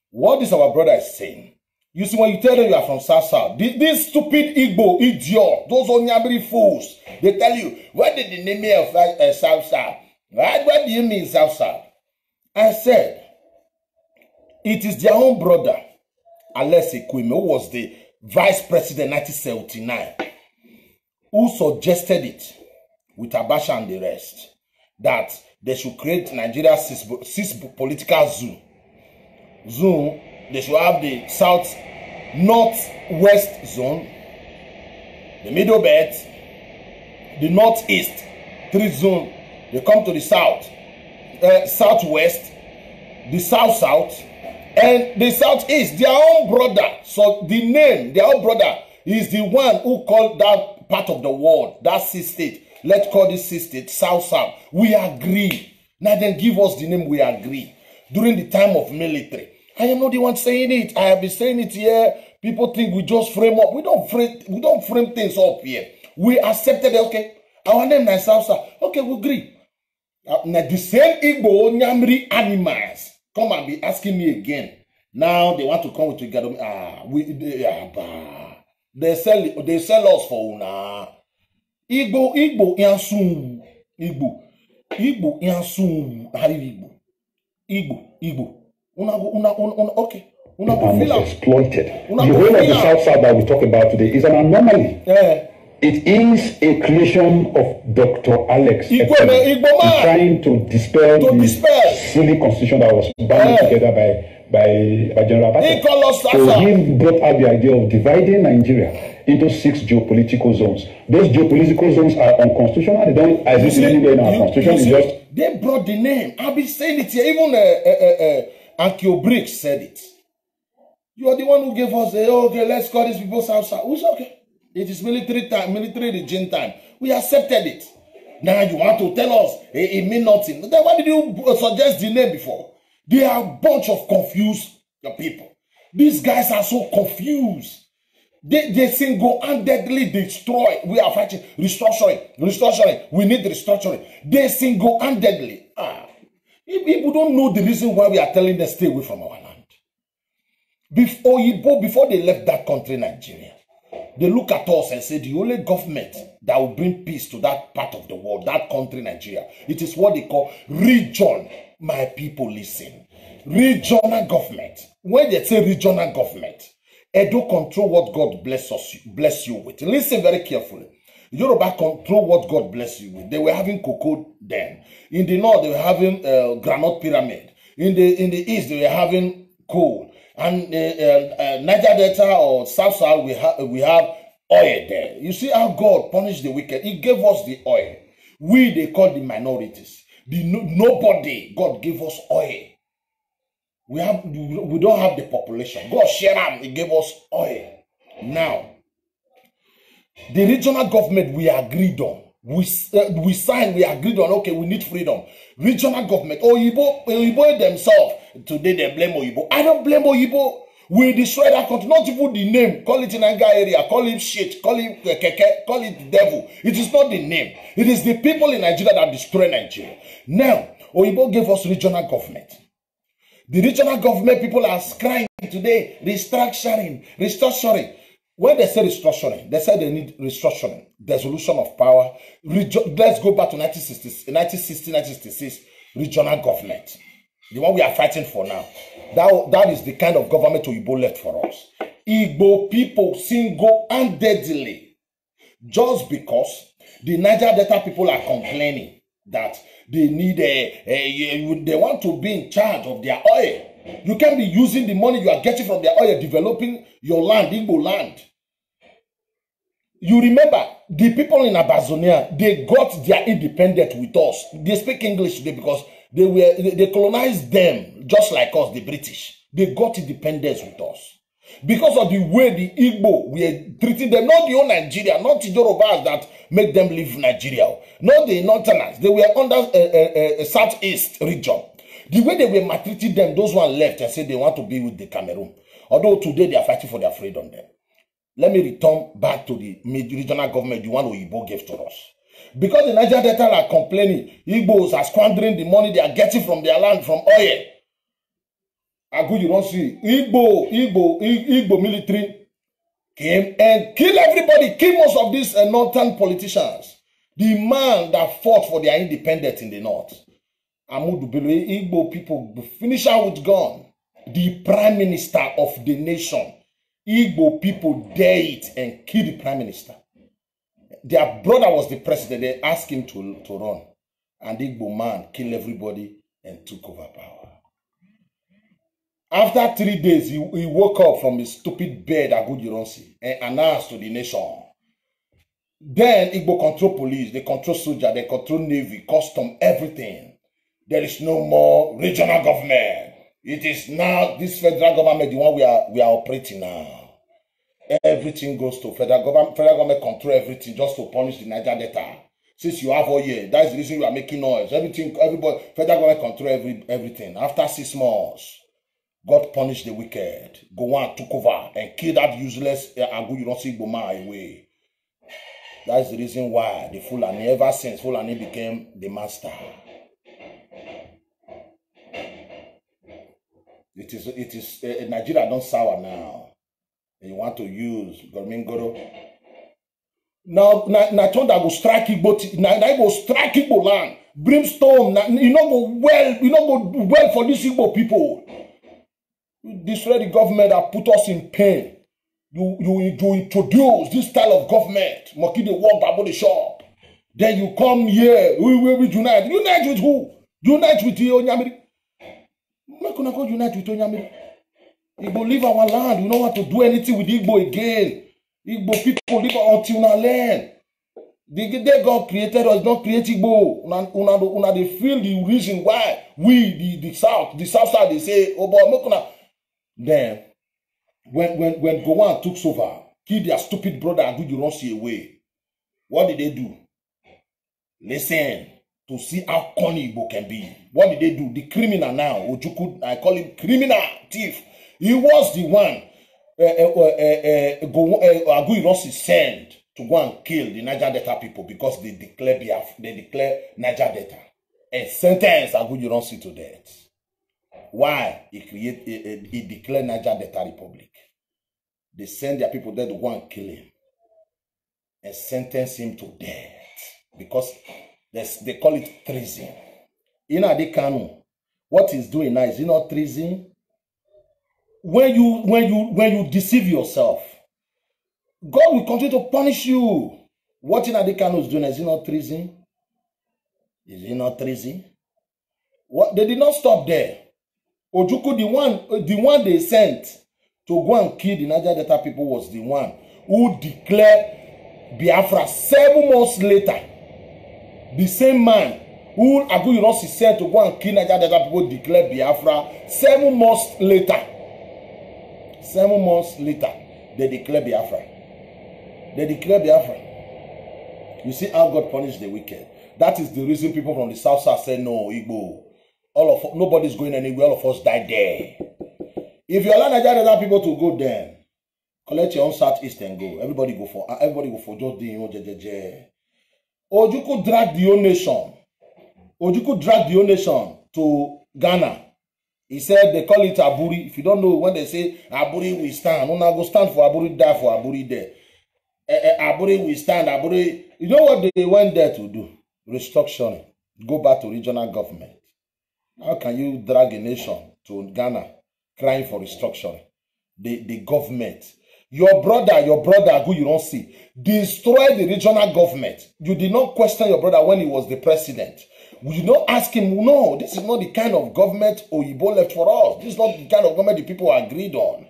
What is our brother is saying? You see, when you tell them you are from South, this stupid Igbo idiot, those Onyamiri fools, they tell you, what did the name of South? What do you mean South? I said, it is their own brother, Alex Ekweme, who was the vice president in 1979, who suggested it with Abacha and the rest, that they should create Nigeria's 6 political zone. They should have the northwest zone, the middle belt, the northeast 3 zone. They come to the southwest, the south, and the southeast. Their own brother. So the name, their own brother, is the one who called that part of the world, that 6 state, let's call this state South. We agree. Now then give us the name, we agree. During the time of military. I am not the one saying it. I have been saying it here. People think we just frame up. We don't frame things up here. We accepted it, okay. Our name is South. Okay, we agree. Now the same Igbo Nyamri animals come and be asking me again. Now they want to come with together. They sell us for una. Igbo yansu. Igbo yansu. Igbo. Okay. And was exploited. The whole of the South that we talk about today is an anomaly. It is a creation of Dr. Alex trying to dispel the silly constitution that was bound together by General Abacha. So he brought out the idea of dividing Nigeria into 6 geopolitical zones. Those geopolitical zones are unconstitutional. They don't exist anywhere in our constitution. They brought the name. I've been saying it here. Even Ankyo Briggs said it. You are the one who gave us okay, let's call these people South. Who's okay? It is military time, military regime time. We accepted it. Now you want to tell us it means nothing. Then why did you suggest the name before? They are a bunch of confused people. These guys are so confused. They single-handedly destroy. We are fighting restructuring. We need restructuring. They single-handedly. People don't know the reason why we are telling them stay away from our land. Before they left that country, Nigeria, they look at us and say the only government that will bring peace to that part of the world, that country, Nigeria, it is what they call region. My people, listen. Regional government. When they say regional government, Edo control what God bless you with. Listen very carefully. Yoruba control what God bless you with. They were having cocoa then. In the north, they were having granite pyramid. In the east, they were having coal. And Niger Delta or South, we have oil there. You see how God punished the wicked. He gave us the oil. They call the minorities. Nobody. God gave us oil. We don't have the population. God shared them. He gave us oil. Now, the regional government we agreed on. We signed, we agreed on, okay, we need freedom. Regional government, Oyibo themselves, today they blame Oyibo. I don't blame Oyibo. We destroy that country, not even the name. Call it in Anga area, call it shit, call it keke, call it the devil. It is not the name. It is the people in Nigeria that destroy Nigeria. Now, Oyibo gave us regional government. The regional government people are crying today, restructuring. When they say restructuring, they say they need restructuring, dissolution of power. Let's go back to 1960, 1966, regional government. The one we are fighting for now. That is the kind of government Oyibo left for us. Igbo people single-handedly, just because the Niger Delta people are complaining that they need they want to be in charge of their oil. You can't be using the money you are getting from their oil, developing your land, Igbo land. You remember, the people in Abazonia, they got their independence with us. They speak English today because they colonized them just like us, the British. They got independence with us. Because of the way the Igbo were treating them, not the whole Nigeria, not the Yorubas that make them leave Nigeria, not the Northerners. They were under a southeast region. The way they were maltreating them, those one left and said they want to be with the Cameroon. Although today they are fighting for their freedom there. Let me return back to the regional government, the one Oyibo gave to us. Because the Niger Delta are complaining, Igbos are squandering the money they are getting from their land, from oil. Agu, you don't see. Igbo military came and killed everybody, killed most of these northern politicians. The man that fought for their independence in the north. Amudu Bello, Igbo people finish out with gun. The prime minister of the nation. Igbo people dare it and kill the prime minister. Their brother was the president. They asked him to run. And the Igbo man killed everybody and took over power. After 3 days, he woke up from his stupid bed at Gujironsi and announced to the nation. Then Igbo control police, they control soldier, they control navy, custom, everything. There is no more regional government. It is now this federal government, the one we are operating now. Everything goes to federal government. Federal government control everything just to punish the Niger Delta. Since you have all year, that's the reason you are making noise. Everything, everybody, federal government control everything. After 6 months, God punished the wicked. Gowon took over and killed that useless Agu Ironsi Igboma away. That's the reason why the Fulani, ever since Fulani became the master. It is Nigeria don't sour now. And you want to use Gormingoro. Now Thunder go strike Igbo. Now go strike Igbo land. Brimstone. You know go well for these Igbo people. You destroy the government that put us in pain. You introduce this style of government. Monkey they walk about the shop. Then you come here. We unite. Unite with who? Unite with the Onyamiri. We're gonna go unite with Onyamiri. Igbo leave our land. We don't want to do anything with Igbo again. Igbo people live until now land. The day God created us, not create Igbo. Una they feel the reason why we the south side they say, oh boy, then when Gowon took over, killed their stupid brother Agu Ironsi away. What did they do? Listen to see how corny Igbo can be. What did they do? The criminal now, Ojukwu, I call him criminal thief. He was the one Agu Ironsi sent to go and kill the Niger Delta people because they declare Niger Delta and sentence Agu Ironsi to death. Why? He declared Niger Delta Republic. They send their people there to go and kill him and sentence him to death because they call it treason. In Adekanu, what he's doing now is not treason. When you deceive yourself, God will continue to punish you. What in Adekanu is doing is it not treason? Is it not treason? What they did not stop there. Ojukwu, the one they sent to go and kill the Niger Delta people was the one who declared Biafra 7 months later. The same man who Agu Ironsi sent to go and kill Niger Delta people declared Biafra 7 months later. 7 months later, they declare Biafra. They declare Biafra. You see how God punished the wicked. That is the reason people from the south side say no, Igbo. Nobody's going anywhere. All of us died there. If you allow Nigeria people to go there, collect your own southeast and go. Everybody go for just the Ojukwu drag the whole nation. Ojukwu drag the whole nation to Ghana. He said they call it Aburi. If you don't know, when they say Aburi we stand, no go stand for Aburi, die for Aburi there. Aburi we stand, Aburi. You know what they went there to do? Restructuring. Go back to regional government. How can you drag a nation to Ghana crying for restructuring? The government. Your brother, Agu Ironsi, destroyed the regional government. You did not question your brother when he was the president. You did not ask him, no, this is not the kind of government Oyibo left for us. This is not the kind of government the people agreed on.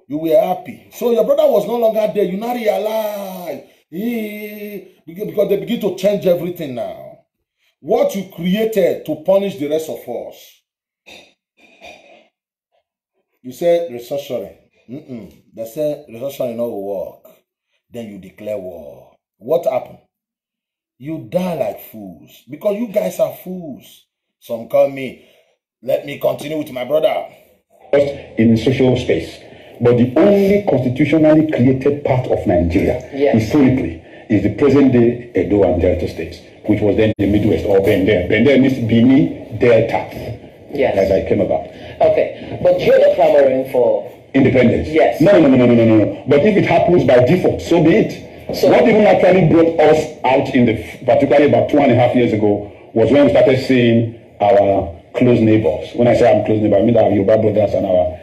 You were happy. So your brother was no longer there. You now realize, because they begin to change everything now. What you created to punish the rest of us. You said restructuring. They said restructuring not will work. Then you declare war. What happened? You die like fools. Because you guys are fools. Some call me. Let me continue with my brother. In social space. But the only constitutionally created part of Nigeria, historically, is the present-day Edo and Delta states, which was then the Midwest, or Bender. Bender means Bini Delta. Yes. As I came about. Okay. But you're not clamoring for independence. Yes. No. But if it happens by default, so be it. So what even actually brought us out in the, particularly about 2.5 years ago, was when we started seeing our close neighbors. When I say our close neighbors, I mean our Yoruba brothers and our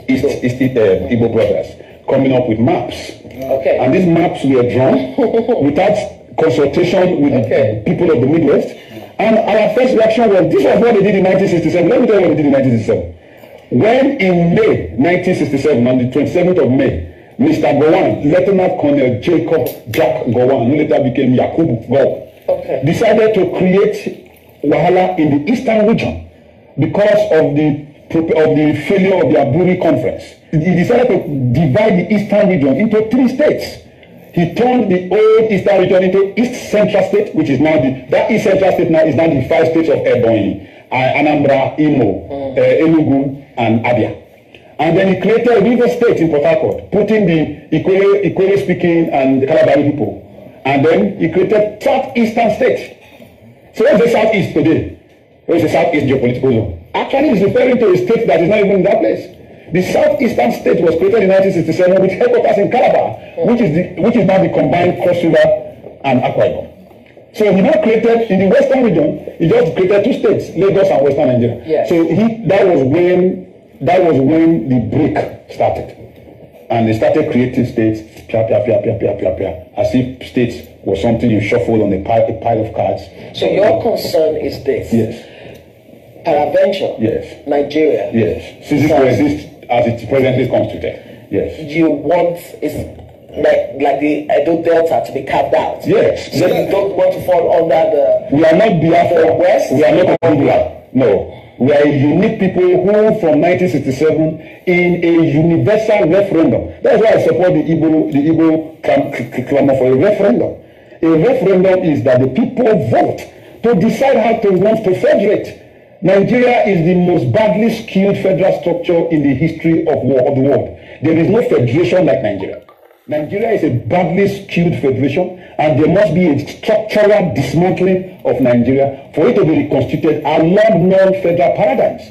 Igbo brothers coming up with maps. Okay. And these maps were drawn without consultation with the people of the Midwest. And our first reaction was, this was what they did in 1967. Let me tell you what they did in 1967. When in May 1967, on the 27th of May, Mr. Gowon, Lieutenant Colonel Jacob Jack Gowon, who later became Yakubu Gowon, decided to create Wahala in the eastern region because of the failure of the Aburi conference. He decided to divide the eastern region into 3 states. He turned the old Eastern region into East Central State, which is now that East Central State now is now the 5 states of Ebonyi, Anambra, Imo, Enugu, and Abia. And then he created River State in Port Harcourt, putting the Ikwere speaking and the Kalabari people. And then he created Southeastern State. So what's the Southeast today? What's the Southeast geopolitical zone? Actually, it's referring to a state that is not even in that place. The Southeastern State was created in 1967 with headquarters in Calabar, which is now the combined Cross River and Akwa Ibom. So he now created, in the Western region, he just created 2 states, Lagos and Western Nigeria. Yes. So that was when the break started. And they started creating states, as if states was something you shuffled on a pile of cards. So your concern is this? Yes. Peradventure, yes. Nigeria. Yes. Since it exists as it presently constituted. Yes. You want like the Edo Delta to be carved out. Yes. So you don't want to fall under the. We are not Biafra. West. We are not Biafra. No. We are a unique people who, from 1967, in a universal referendum. That's why I support the Igbo clamor for a referendum. A referendum is that the people vote to decide how to want to federate. Nigeria is the most badly skilled federal structure in the history of the world. There is no federation like Nigeria. Nigeria is a badly skilled federation, and there must be a structural dismantling of Nigeria for it to be reconstituted along non-federal paradigms.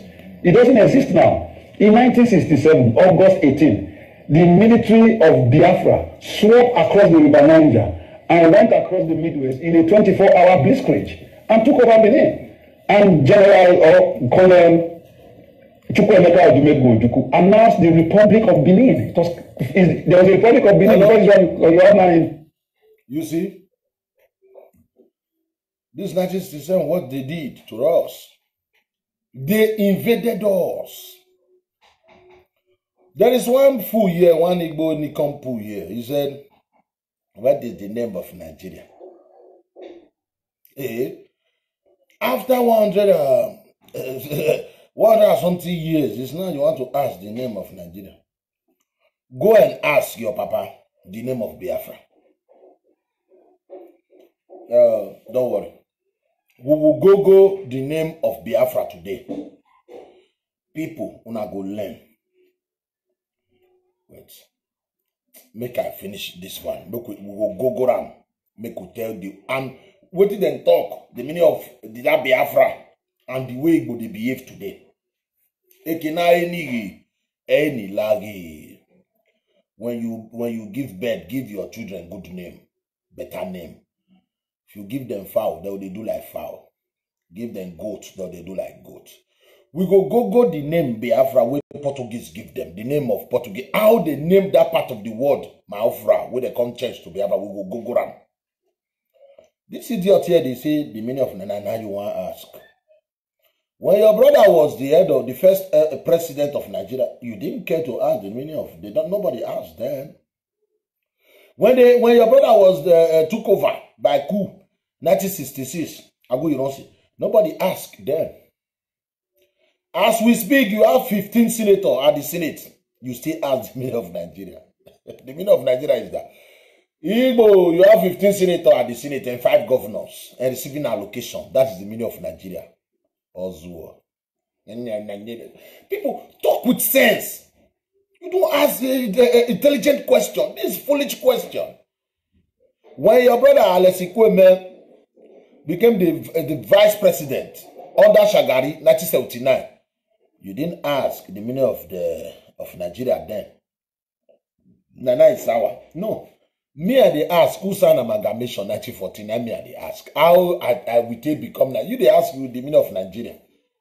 It doesn't exist now. In 1967, August 18, the military of Biafra swept across the River Niger and went across the Midwest in a 24-hour blitzkrieg and took over Benin. And General or Colonel Chukwuemeka Odumegwu Ojukwu announced the Republic of Benin. There was a Republic of Benin. You see, this 1967, what they did to us, they invaded us. There is one fool here, one Igbo Nikompu here. He said, what is the name of Nigeria? After 100 something years, it's now you want to ask the name of Nigeria. Go and ask your papa the name of Biafra. Don't worry. We will go the name of Biafra today. People wanna go learn. Wait. Make I finish this one. We will go around. Make we tell you. And what did they talk? The meaning of that Biafra and the way it would behave today. Any lagi. When you give birth, give your children good name, better name. If you give them fowl, they will do like fowl. Give them goat, they will do like goat. We go the name Biafra where Portuguese give them. The name of Portuguese. How they name that part of the world, Biafra, where they come change to Biafra, we go around. This idiot here, they say the meaning of Nana, you want to ask. When your brother was the head of the first president of Nigeria, you didn't care to ask the meaning of. Nobody asked then. When your brother was took over by coup, 1966, nobody asked then. As we speak, you have 15 senators at the Senate. You still ask the meaning of Nigeria. The meaning of Nigeria is that Igbo, you have 15 senators at the Senate and 5 governors and receiving allocation. That is the meaning of Nigeria. Ozuo. People talk with sense. You don't ask the intelligent question. This is foolish question. When your brother Alesi Kweme became the vice president under Shagari, 1979, you didn't ask the meaning of Nigeria then. Nana is sour. No. Me and they ask who signed amalgamation 1949. Me and they ask how I will take become now. You they ask you the meaning of Nigeria.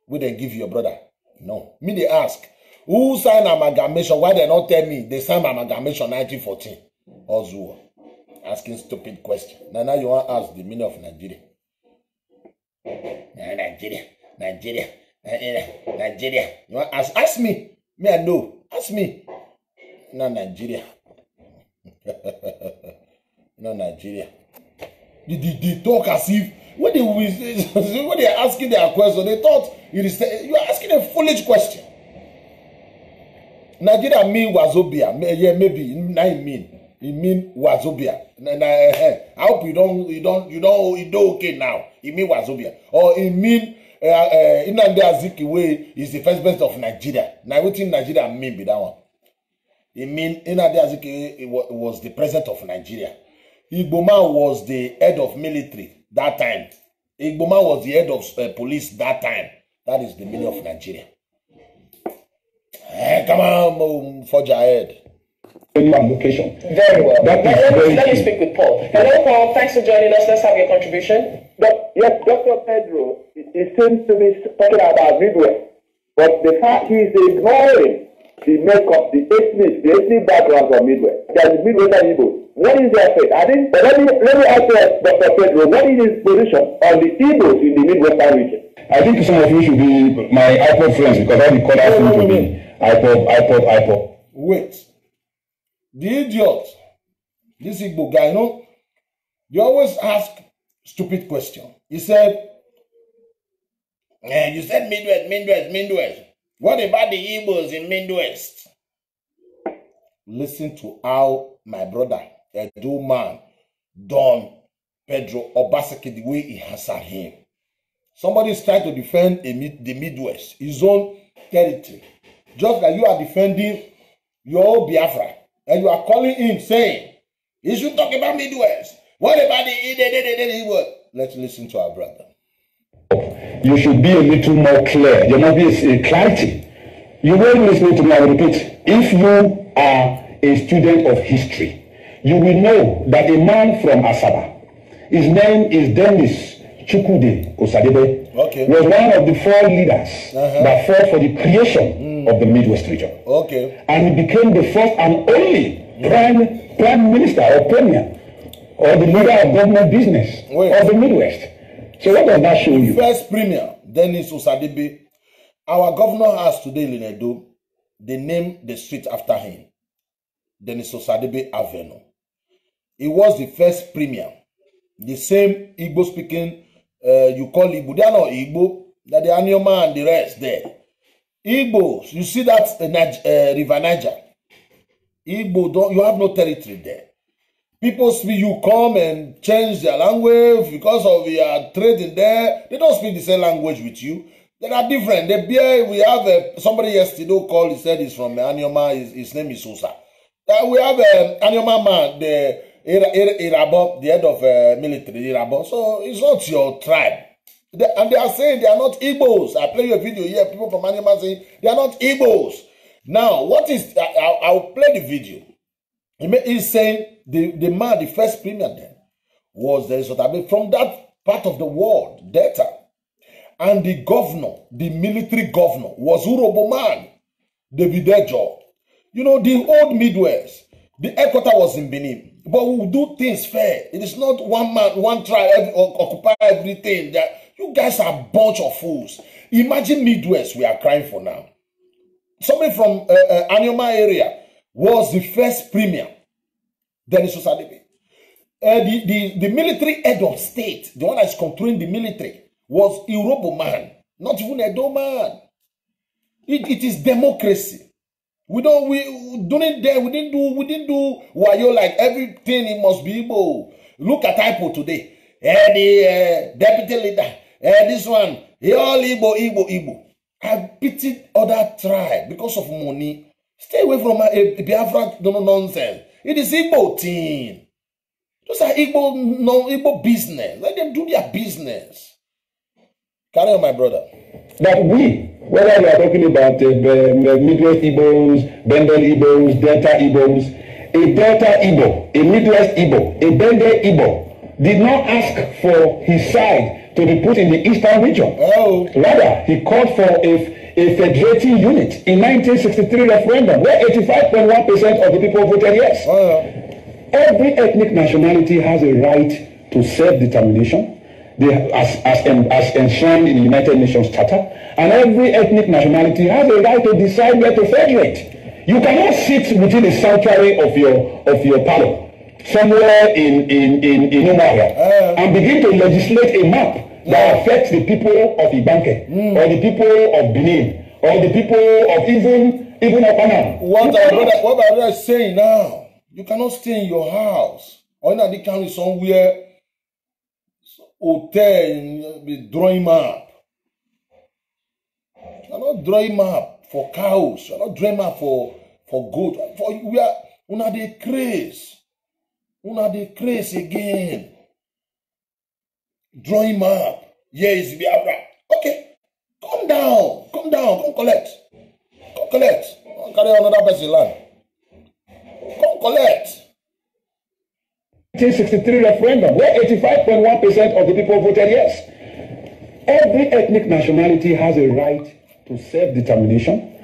Will they give your brother? No. Me they ask who signed amalgamation. Why they not tell me they signed amalgamation 1914? Ozuo. Asking stupid question. Now you want to ask the meaning of Nigeria. Nigeria. You want to ask me? Me I know. Ask me. No Nigeria. No Nigeria. They talk as if when they are asking their question, they thought you are asking a foolish question. Nigeria mean Wazobia, yeah, maybe 9 mean. It mean Wazobia. I hope you do okay now. It mean Wazobia. Or it mean Nnamdi Azikiwe is the first president of Nigeria. Now what in Nigeria mean be that one? It mean Nnamdi Azikiwe was the president of Nigeria. Igboma was the head of military that time. Igboma was the head of police that time. That is the meaning of Nigeria. Come on, forge ahead. Location. Very well. Let me speak with Paul. Hello, Paul. Thanks for joining us. Let's have your contribution. Yes, Dr. Pedro, he seems to be talking about Midwest, but the fact he is ignoring the makeup, the ethnic background of Midwest. There is Midwest and Igbo. What is their fate? But let me ask Dr. Pedro, what is his position on the Igbos in the Midwestern region? I think some of you should be my iPod friends because all the callers seem to be iPod. Wait. The idiot, this Igbo guy, you know, they always ask stupid question. He said, you said Midwest. What about the Igbos in Midwest? Listen to how my brother, Edo man, Don Pedro Obaseki, the way he answered him. Somebody is trying to defend the Midwest, his own territory. Just like you are defending your Biafra. And you are calling him saying, you should talk about Midwest. What about the Igbo? Let's listen to our brother. You should be a little more clear. There must be a clarity. You will listen to me, I will repeat. If you are a student of history, you will know that a man from Asaba, his name is Dennis Chukwudi Osadebe, was one of the 4 leaders that fought for the creation of the Midwest region. And he became the first and only prime minister or premier or the leader of government business of the Midwest. So what does that show you? First premier, Dennis Osadebe. Our governor has today in Edo, they named the street after him. Dennis Osadebe Avenue. He was the first premier. The same Igbo speaking, you call Igbo. They are not Igbo. That the Anioma and the rest there. Igbos, you see that River Niger. Igbo, you have no territory there. People speak, you come and change their language because of your trading there. They don't speak the same language with you. They are different. We have somebody yesterday called, he said he's from Anioma, his name is Sosa. We have Anioma man, the Irabo, the head of military, Irabo. So it's not your tribe. And they are saying they are not Igbos. I play a video here, people from Anioma saying they are not Igbos. Now, what is, I'll play the video. He's saying the man, the first premier then, was the Sotabe from that part of the world, Delta. And the governor, the military governor, was Urobo man, David Ejo. You know, the old Midwest, the headquarters was in Benin. But we do things fair. It is not one man, one tribe occupy everything. You guys are a bunch of fools. Imagine Midwest we are crying for now. Somebody from Anioma area was the first premier. Dennis Osadebe. The military head of state, the one that is controlling the military, was Urobo man, not even Edo man. It is democracy. We didn't do wayo like everything. It must be Igbo. Look at Ipo today. The deputy leader. This one. All Igbo. I pitied other tribe because of money. Stay away from Biafra nonsense. It is Igbo thing. Those are Igbo business. Let them do their business. Carry on, my brother. That whether we are talking about Midwest Igbos, Bendel Igbos, Delta Igbos, a Delta Igbo, a Midwest Igbo, a Bendel Igbo did not ask for his side to be put in the Eastern region. Rather, he called for a federating unit in 1963 referendum where 85.1% of the people voted yes. Every ethnic nationality has a right to self-determination. As enshrined in the United Nations Charter, and every ethnic nationality has a right to decide where to federate. You cannot sit within the sanctuary of your palace somewhere in Umuahia and begin to legislate a map that affects the people of Ibanke or the people of Benin or the people of even of Panama. What my brother is saying now, You cannot stay in your house or in the county somewhere, hotel, be drawing map. You are not drawing map for cows. You are not drawing map for goat. We are una dey craze. Una dey craze again. Drawing map. Yes, Biafra. Okay, come down, come collect. Come collect. Don't carry another person land. Come collect. 1963 referendum, where 85.1% of the people voted yes. Every ethnic nationality has a right to self-determination,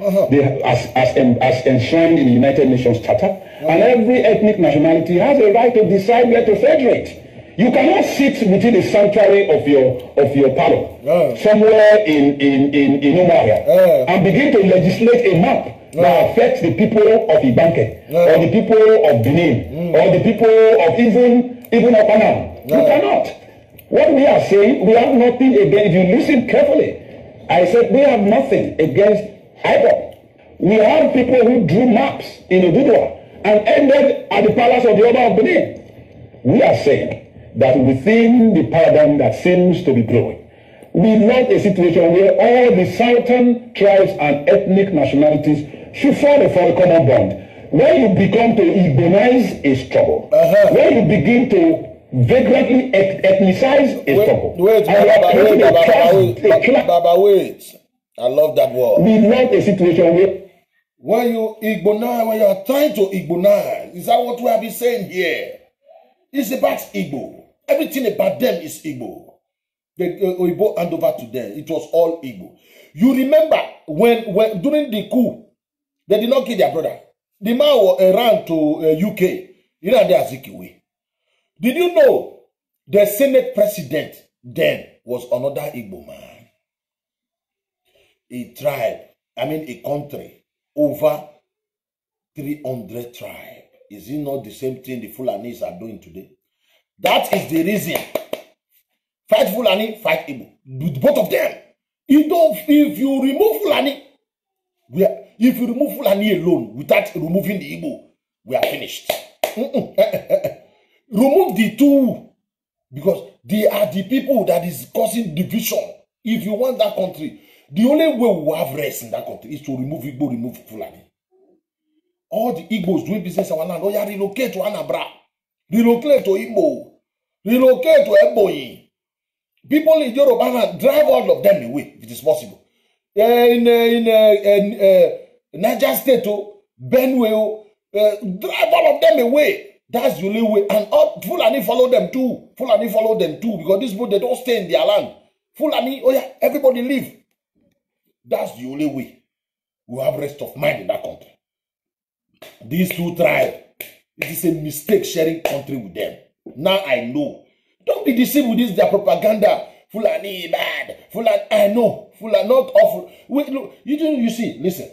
as enshrined in the United Nations Charter, and every ethnic nationality has a right to decide where to federate. You cannot sit within the sanctuary of your palace somewhere in Umuahia and begin to legislate a map that affects the people of Ibanke or the people of Benin or the people of even of Panama. You cannot. What we are saying, we have nothing against. If you listen carefully, I said we have nothing against IPOB. We have people who drew maps in Ududua and ended at the palace of the Oba of Benin. We are saying that within the paradigm that seems to be growing, we want a situation where all the southern tribes and ethnic nationalities should fall for a common bond. When you become to Igbonize a struggle, when you begin to vagrantly ethnicize a struggle. Wait. I love that word. We want a situation where when you are trying to Igbonize, is that what we have been saying here? It's about Igbo. Everything about them is Igbo. The Igbo hand over to them. It was all Igbo. You remember when during the coup, they did not kill their brother. The man ran to UK. You know, they are Zikiwe. Did you know the Senate president then was another Igbo man? A tribe, a country, over 300 tribes. Is it not the same thing the Fulanis are doing today? That is the reason. Fight Fulani, fight Igbo. With both of them. If you remove Fulani, if you remove Fulani alone without removing the Igbo, we are finished. Remove the two, because they are the people that is causing division. If you want that country, the only way we will have rest in that country is to remove Igbo, remove Fulani. All the Igbos doing business in our land, relocate to Anambra, relocate to Igbo, relocate to Ebonyi. People in Yoruba drive all of them away, if it is possible. In Niger State, Benue, drive all of them away. That's the only way. And all Fulani follow them too. Fulani follow them too, because these people, they don't stay in their land. Fulani, everybody leave. That's the only way we have rest of mind in that country. These two tribes, it is a mistake sharing country with them. Now I know. Don't be deceived with this, their propaganda. Fulani bad. Fulani, I know. Fulani not awful. Wait, look, you see, listen.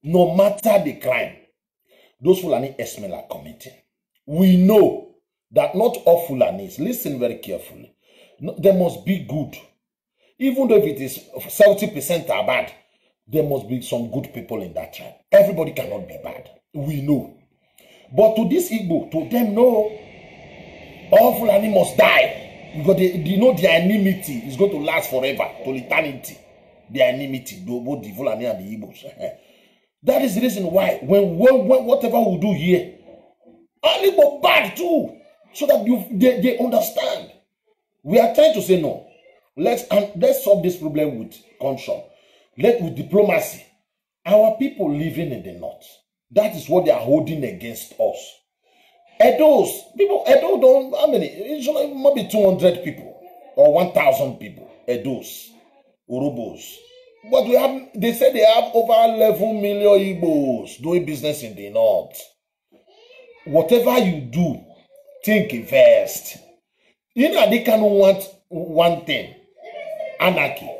No matter the crime those Fulani Esmel are committing, we know that not all Fulanis, listen very carefully, they must be good. Even though if it is 70% are bad, there must be some good people in that tribe. Everybody cannot be bad. We know. But to this Igbo, to them, no. All Fulani must die. Because they know their enmity is going to last forever, to eternity. Their enmity, both the Fulani and the Igbos. That is the reason why, when whatever we do here, all Igbo bad too. So that they understand. We are trying to say no. Let's solve this problem with conscience. With diplomacy. Our people living in the north, that is what they are holding against us. Edo don't, how many? It should not be 200 people or 1,000 people. Edos, Urubos. But they say they have over 11 million Igbos doing business in the north. Whatever you do, think first. You know, they can want one thing: anarchy,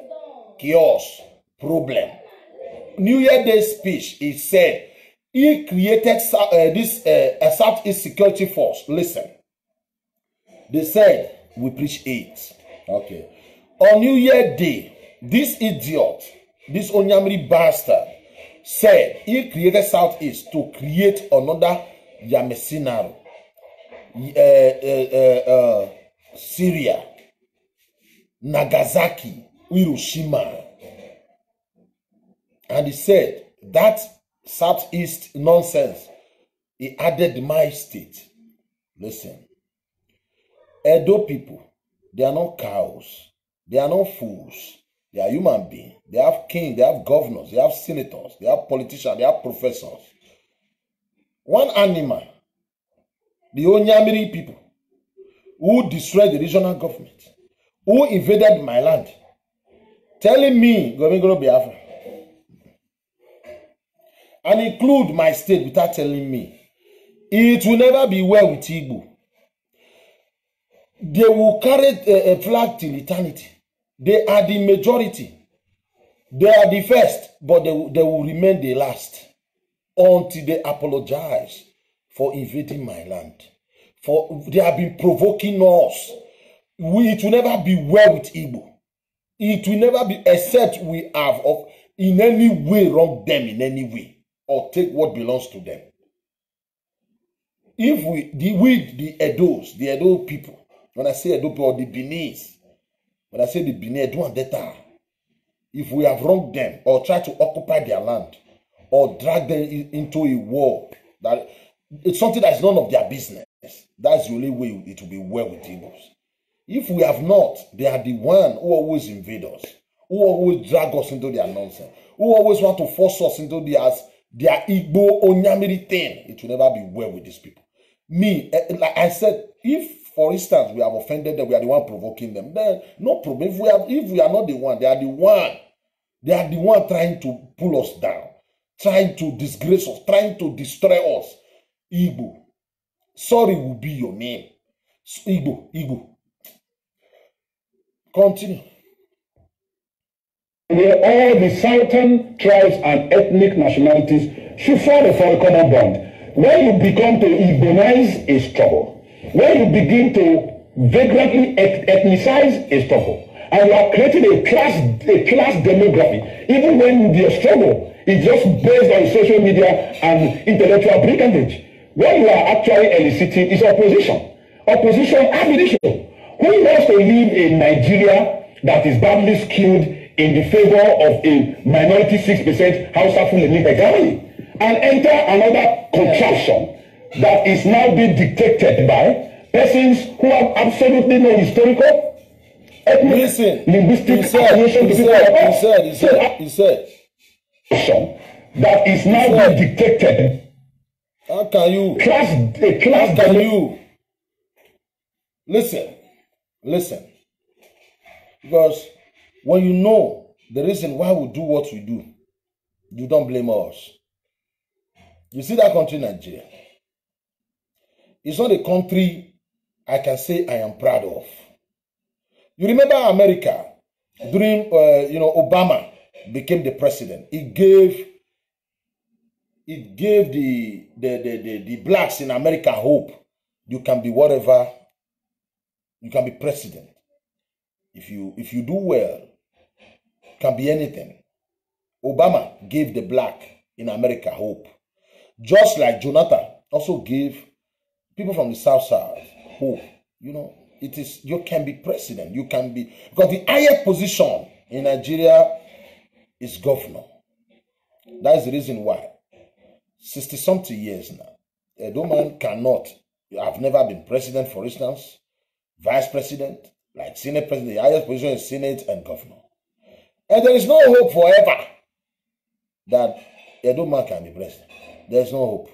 chaos, problem. New Year Day speech, he said he created this Southeast Security Force. Listen, they said we preach 8. Okay. On New Year Day, this idiot, this Onyamri bastard, said he created Southeast to create another Yamesinaro, Syria, Nagasaki, Hiroshima. And he said that Southeast nonsense, he added my state. Listen, Edo people, they are not cows, they are not fools, they are human beings. They have kings, they have governors, they have senators, they have politicians, they have professors. One animal, the Onyamiri people, who destroyed the regional government, who invaded my land, telling me, Gomingoro Biafra, and include my state without telling me, it will never be well with Igbo. They will carry a flag till eternity. They are the majority. They are the first, but they will remain the last until they apologize for invading my land. For they have been provoking us. It will never be well with Igbo. It will never be, except we have in any way wronged them in any way, or take what belongs to them. If the Edos, the Edo people, when I say Edo people, or the Beninese, when I say the Benin, Edo and Delta, if we have wronged them or tried to occupy their land or drag them into a war, that it's something that is none of their business. That's the only way it will be well with Igbos. If we have not, they are the one who always invade us, who always drag us into their nonsense, who always want to force us into their Igbo Onyamiri thing. It will never be well with these people. Me, like I said, if for instance we have offended them, we are the one provoking them, then no problem. If we are not the one, they are the one. They are the one trying to pull us down, trying to disgrace us, trying to destroy us. Igbo, sorry will be your name. Igbo. Continue. Where all the southern tribes and ethnic nationalities should follow for a common bond. When you become to Igbonize, is trouble. When you begin to vagrantly ethnicize, is trouble. And you are creating a class demography, even when the struggle is just based on social media and intellectual brigandage. What you are actually eliciting is opposition. Opposition ammunition. Who wants to live in Nigeria that is badly skewed in the favor of a minority 6% Hausa Fulani hegemony, and enter another contraction that is now being dictated by persons who have absolutely no historical, ethnic, linguistic affiliation to people like us. He said that is now being dictated. How can you? How can you? Listen. Because when you know the reason why we do what we do, you don't blame us. You see that country, Nigeria? It's not a country I can say I am proud of. You remember America during Obama became the president. It gave the blacks in America hope. You can be whatever. You can be president. If you do well, you can be anything. Obama gave the black in America hope. Just like Jonathan also gave people from the South Side hope. You can be president. You can be, because the highest position in Nigeria is governor. That is the reason why 60-something years now, Edo man cannot. I've never been president, for instance, vice president, like Senate president. The highest position is Senate and governor. And there is no hope forever that Edo man can be president. There is no hope.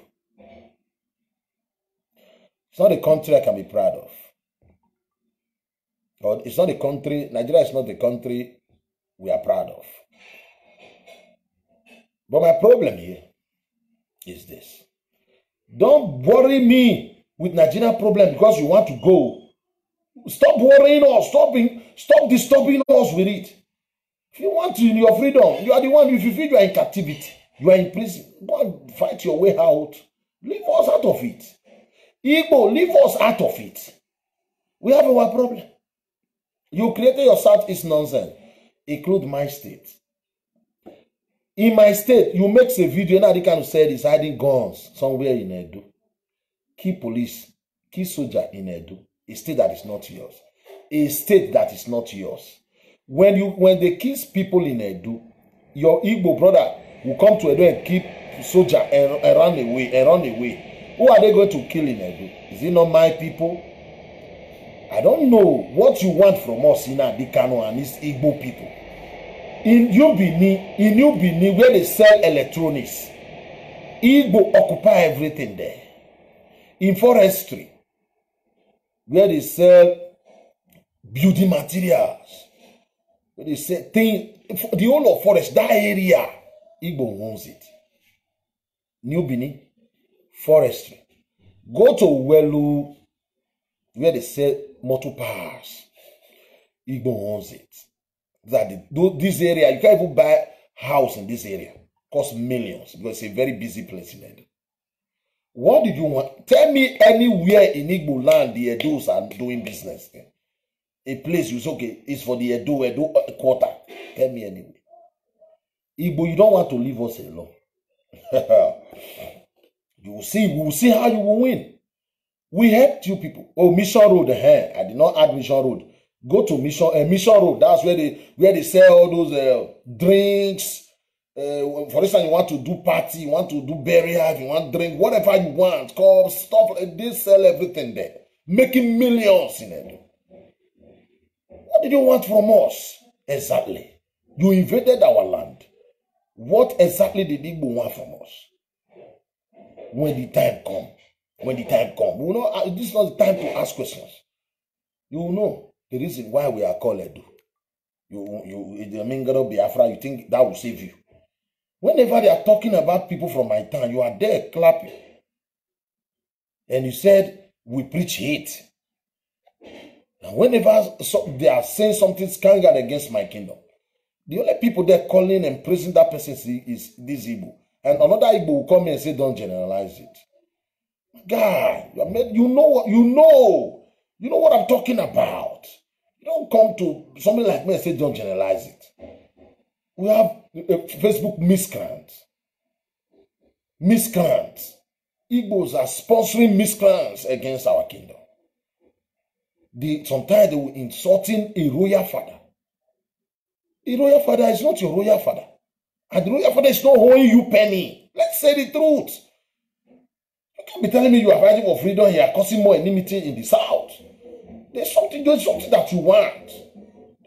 It's not a country I can be proud of. But it's not a country, Nigeria is not a country we are proud of. But my problem here is this. Don't worry me with Nigerian problem because you want to go. Stop worrying us. Stop disturbing us with it. If you want to, in your freedom, you are the one. If you feel you are in captivity, you are in prison, go and fight your way out. Leave us out of it. Igbo, leave us out of it. We have our problem. You created your Southeast nonsense. Include my state. In my state, you make a video, now they kind of said he's hiding guns somewhere in Edo. key police, key soldier in Edo, a state that is not yours. A state that is not yours. When they kill people in Edo, your Igbo brother will come to Edo and keep soldier and run away. Who are they going to kill in Edo? Is it not my people? I don't know what you want from us in Adikano and these Igbo people. In New Benin, where they sell electronics, Igbo occupy everything there. In forestry, where they sell building materials, where they sell things, the whole of forest, that area, Igbo owns it. New Benin, forestry. Go to Welu, where they sell motor parts. Igbo owns it. This area, you can't even buy a house in this area. Cost millions because it's a very busy place in Edo. What did you want? Tell me anywhere in Igbo land the Edos are doing business. A place you say, okay, it's for the Edo quarter. Tell me anywhere. Igbo, you don't want to leave us alone. We will see how you will win. We helped you people. Oh, Mission Road, I did not add Mission Road. Go to Mission Road. That's where they sell all those drinks. For instance, you want to do party, you want to do burial, you want to drink, whatever you want, cups, stuff. They sell everything there, making millions in it. What did you want from us? Exactly. You invaded our land. What exactly did Igbo want from us? When the time comes. We will know, this is not the time to ask questions. You will know the reason why we are called Edo. You Biafra, you think that will save you. Whenever they are talking about people from my town, you are there clapping. And you said, we preach hate. And whenever they are saying something scandalous against my kingdom, the only people they're calling and praising that person is this Igbo. And another Igbo will come and say, don't generalize it. Guy, you know what I'm talking about. You don't come to somebody like me and say, don't generalize it. We have Facebook miscreants. Igbos are sponsoring miscreants against our kingdom. Sometimes they will insulting a royal father. A royal father is not your royal father. And the royal father is not owing you penny. Let's say the truth. You can't be telling me you are fighting for freedom and you are causing more enmity in the south. There's something that you want.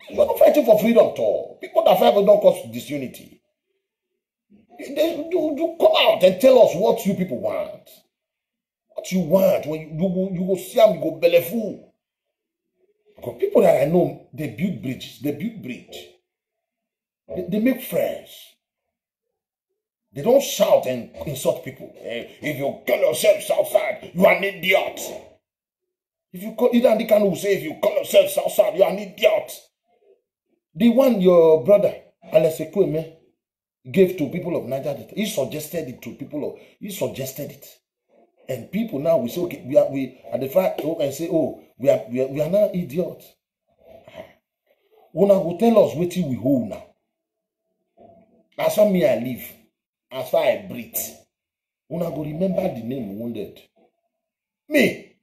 You are not fighting for freedom at all. People that fight don't cause disunity. You come out and tell us what you people want. What you want. When you go see them, you go belly full. Because people that I know, they build bridges. They build bridge. They make friends. They don't shout and insult people. If you call yourself Southside, you are an idiot. If you call Idan Dikanu will say, if you call yourself Southside, you are an idiot. The one your brother, Alex Ekweme, gave to people of Niger Delta, he suggested it to people. He suggested it. And people now will say, okay, we identify and say, oh, we are now idiots. Una go tell us what we hold now. As for me, I live. As far I breathe. Una go remember the name wounded. Me.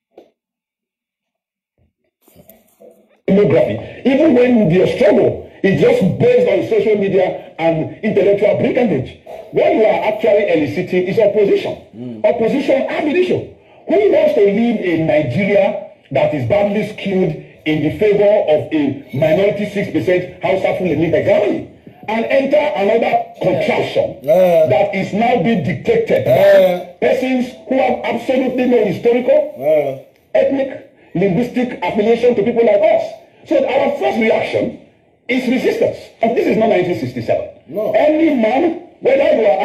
Demography, even when their struggle is just based on social media and intellectual brigandage, what you are actually eliciting is opposition. Opposition ammunition. Who wants to live in Nigeria that is badly skewed in the favor of a minority 6% Hausa Fulani hegemony and enter another contraction that is now being dictated by persons who have absolutely no historical, ethnic, linguistic affiliation to people like us. So our first reaction is resistance. And this is not 1967. No. Any man, whether you are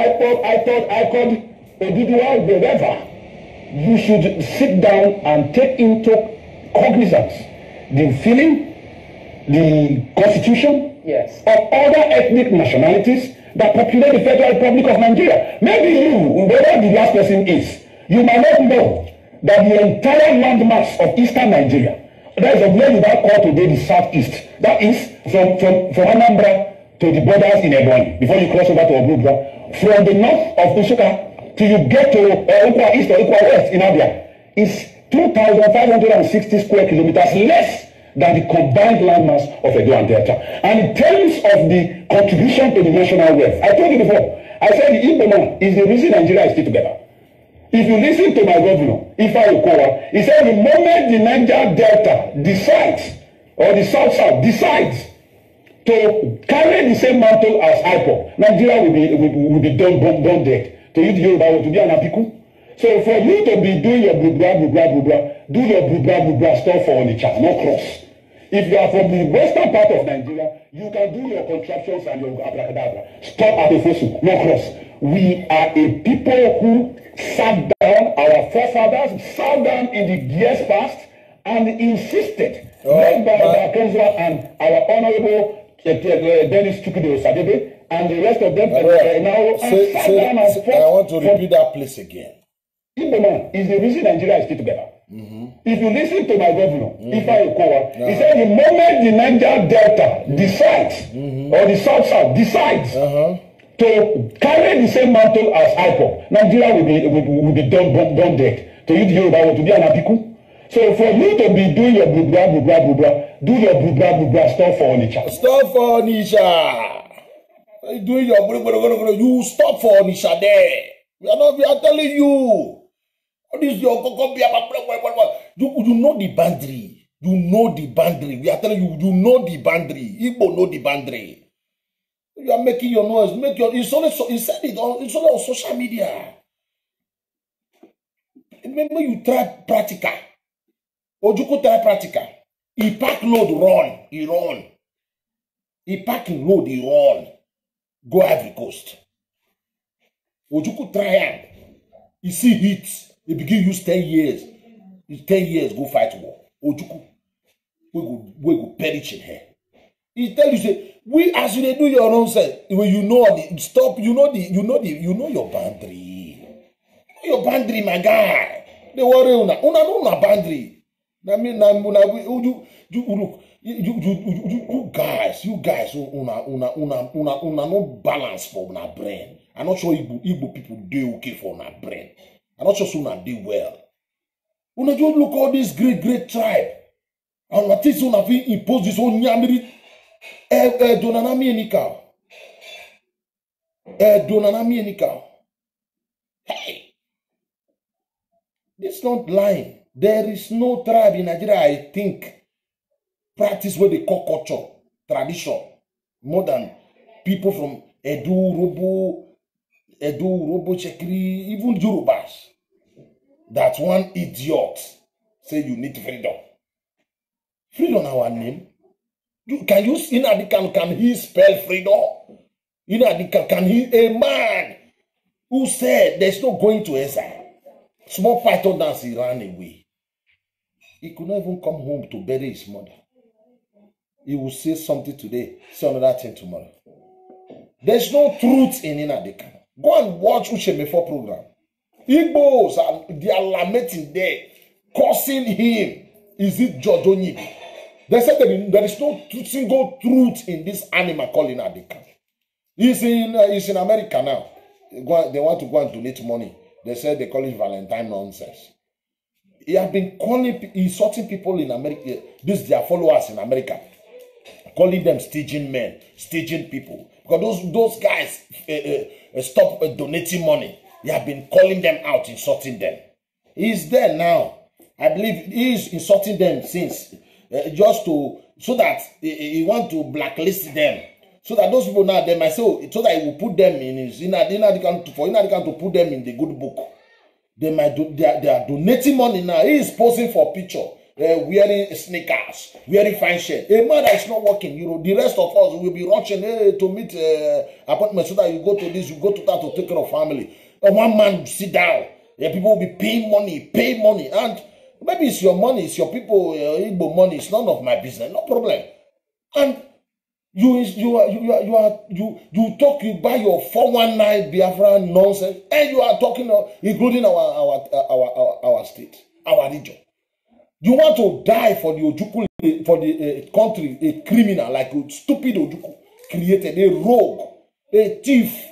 IPOD, Oduduwa, whatever, you should sit down and take into cognizance the feeling, the constitution of other ethnic nationalities that populate the Federal Republic of Nigeria. Maybe you, whoever the last person is, you might not know that the entire landmass of eastern Nigeria, that is a place without call today the southeast, that is from Anambra to the borders in Ebonyi, before you cross over to Obudu, from the north of Nsukka till you get to Ukwa East or Ukwa West in Abia, is 2,560 square kilometers less than the combined landmass of Edo and Delta. And in terms of the contribution to the national wealth, I told you before, I said the Igbo man is the reason Nigeria is still together. If you listen to my governor, Ifa Okowa, he said the moment the Niger Delta decides, or the South decides to carry the same mantle as IPOB, Nigeria will be done dead. To you, the Yoruba, to be an Apiku. So for you to be doing your blah, do your blah stuff for Onitsha, not cross. If you are from the western part of Nigeria, you can do your contractions and your abracadabra. Stop at the Fosu, no cross. We are a people who sat down, our forefathers sat down in the years past and insisted, led by Bakenzwa and our honorable Dennis Chukwudo Osadebe and the rest of them I want to repeat that place again. Igbo man is the reason Nigeria is still together. If you listen to my governor, Ifa Okowa, he said the moment the Niger Delta decides, or the South decides to carry the same mantle as IPOB, Nigeria will be done dead. To you, the Yoruba, to be an Apiku. So for you to be doing your blah, do your blah stuff for Onitsha. Stop for Onitsha. Do your you stop for Onitsha there. We are telling you. What is your you know the boundary. You know the boundary. We are telling you, you know the boundary. Igbo know the boundary. You are making your noise. It's only on social media. Remember, you try practical. Ojukwu try practical. He pack load, run. He run. He packing load, he run. Go Ivory Coast. Ojukwu try him. He see hit. He begin use 10 years. 10 years go fight war. Ojukwu. We go perish in here. He tell you, say, we as you do your own self, when you know the stop, you know your boundary. Your boundary, my guy. They worry una boundary. I mean, you guys, una no balance for una brain. I'm not sure Igbo people do okay for una brain. I'm not sure una do well. Una just look all this great tribe. And what is una fit impose this whole nyamiri? Donanami enika. Donanami enika. Hey, this not lying. There is no tribe in Nigeria, I think, practice what they call culture, tradition, more than people from Edo, Robo, Chekri, even Yorubas. That one idiot say you need freedom. Freedom our name. Can he spell freedom? Can he a man who said there's no going to exile? Small python dance, he ran away. He could not even come home to bury his mother. He will say something today, say another thing tomorrow. There's no truth in Nnamdi. Go and watch Uche program. Igbos, they are lamenting there, cursing him. Is it George Onyibi? They said there is no single truth in this animal called Nnamdi. He's in America now. They want to go and donate money. They said they call it Valentine nonsense. He has been insulting people in America. These their followers in America, calling them staging men, staging people. Because those guys stop donating money. He has been calling them out, insulting them. He's there now. I believe he is insulting them since just so that he want to blacklist them. So that those people now, they might say, so that he will put them in his Nnamdi to put them in the good book. They are donating money now. He is posing for picture, wearing sneakers, wearing fine shirt. A man that is not working, the rest of us will be rushing to meet appointment so that you go to this, you go to that to take care of family. And one man sit down. People will be paying money, and maybe it's your money, it's your people, Igbo money. It's none of my business, no problem. And you talk, you buy your 419 Biafra nonsense, and you are talking including our state, our region. You want to die for the Ojukwu, for the country, a criminal like a stupid Ojukwu created, a rogue, a thief.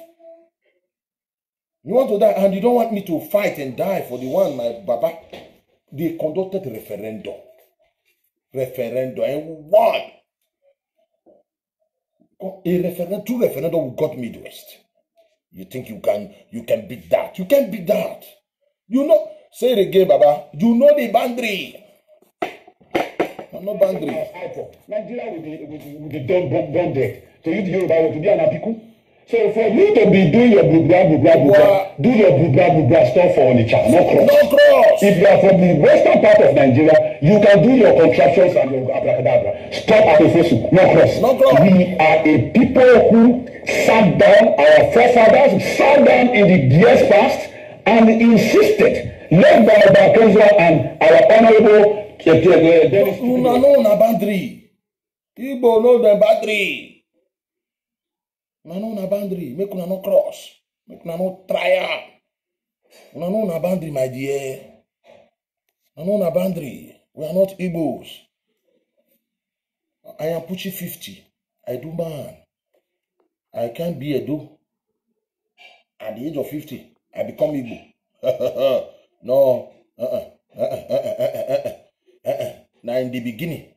You want to die, and you don't want me to fight and die for the one, my Baba. They conducted referendum and won. Two referendum got Midwest. You think you can beat that? You can't beat that. You know, say it again, Baba. You know the boundary. No boundary. Nigeria with the done dead. So you to be an apiku. So for you to be doing your bubra, do your bubra stuff for Onitsha, no cross. No cross. If you are from the western part of Nigeria, you can do your contractions and your abracadabra. Stop at the first, no cross. No cross. We are a people who sat down, our forefathers sat down in the years past and insisted, led by Bakenza and our honorable Dennis. No boundary. Igbo know the boundary. No boundary. Make una no cross. Make una no trial. Una no boundary, my dear. No boundary. We are not Igbos. I am pushing 50. I do man. I can't be a do. At the age of 50, I become Igbo. No. Now in the beginning,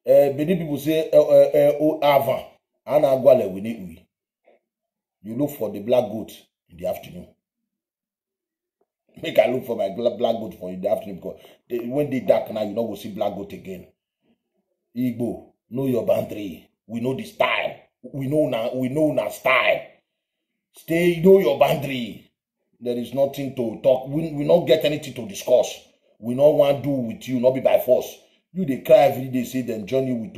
many people say, avant, anagwale we need we. You look for the black goat in the afternoon. Make I look for my black goat for in the afternoon because when they dark now, you know we'll see black goat again. Igbo, know your boundary. We know the style. We know now style. Stay, know your boundary. There is nothing to talk. We not get anything to discuss. We not want to do with you, not be by force. You they cry every day, say then journey with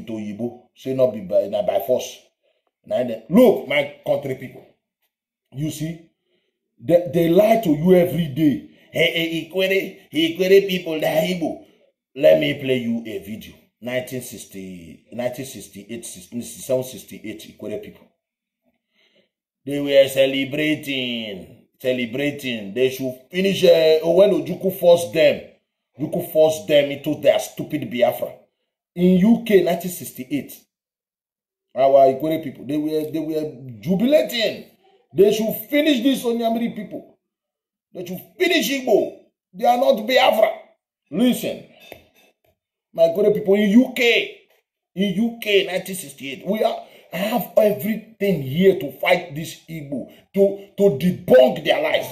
Oyibo. Say not be by force. Look, my country people. You see, they lie to you every day. Hey, Ikwere people, they're Igbo. Let me play you a video. 1968, 67, Ikwere people. They were celebrating. They should finish when Ojukwu forced them. Ojukwu forced them into their stupid Biafra. In UK, 1968, our Ikwere people, they were jubilating. They should finish this Onyamiri people. They should finish Igbo. They are not Biafra. Listen, my Ikwere people in UK, 1968, I have everything here to fight this Igbo, to debunk their lies.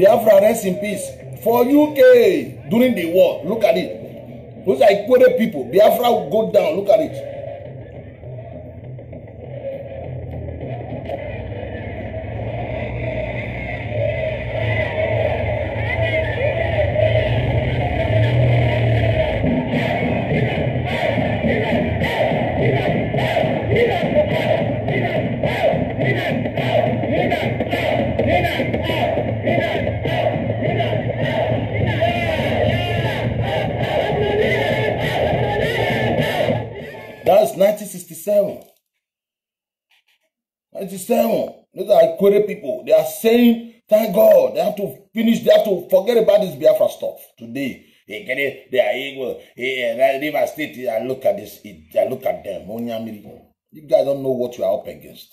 Biafra rest in peace. For UK during the war, look at it. Those are Ikwere people. Biafra will go down. Look at it. That's 1967. 97. Those are Ikwere people. They are saying, thank God, they have to finish, they have to forget about this Biafra stuff today. They are able, River State, I look at this, I look at them. You guys don't know what you are up against.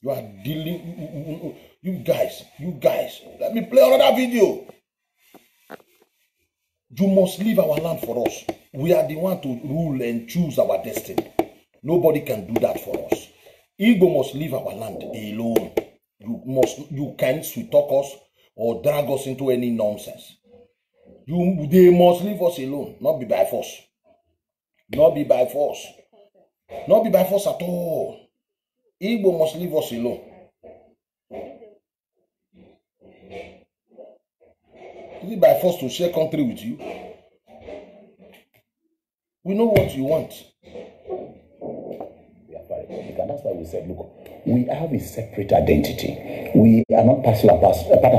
You are dealing, you guys, let me play another video. You must leave our land for us. We are the one to rule and choose our destiny. Nobody can do that for us. Igbo must leave our land alone. You can't sweet talk us or drag us into any nonsense. They must leave us alone, not be by force. Not be by force. Not be by force at all. Igbo must leave us alone. Is it by force to share country with you? We know what you want. That's why we said, look, we have a separate identity. We are not part and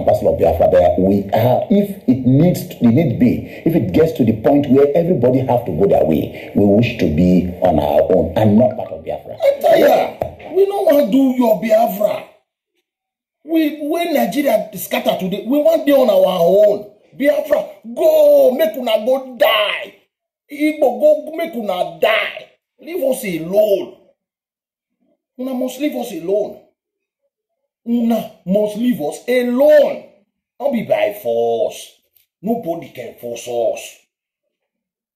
parcel of Biafra. But we are, if it need be, if it gets to the point where everybody have to go their way, we wish to be on our own and not part of Biafra. We don't want to do your Biafra. When Nigeria scatter today, we want to be on our own. Biafra, go, make una go die. Igbo, go, make una die. Leave us alone. Una must leave us alone. Una must leave us alone. Not be by force. Nobody can force us.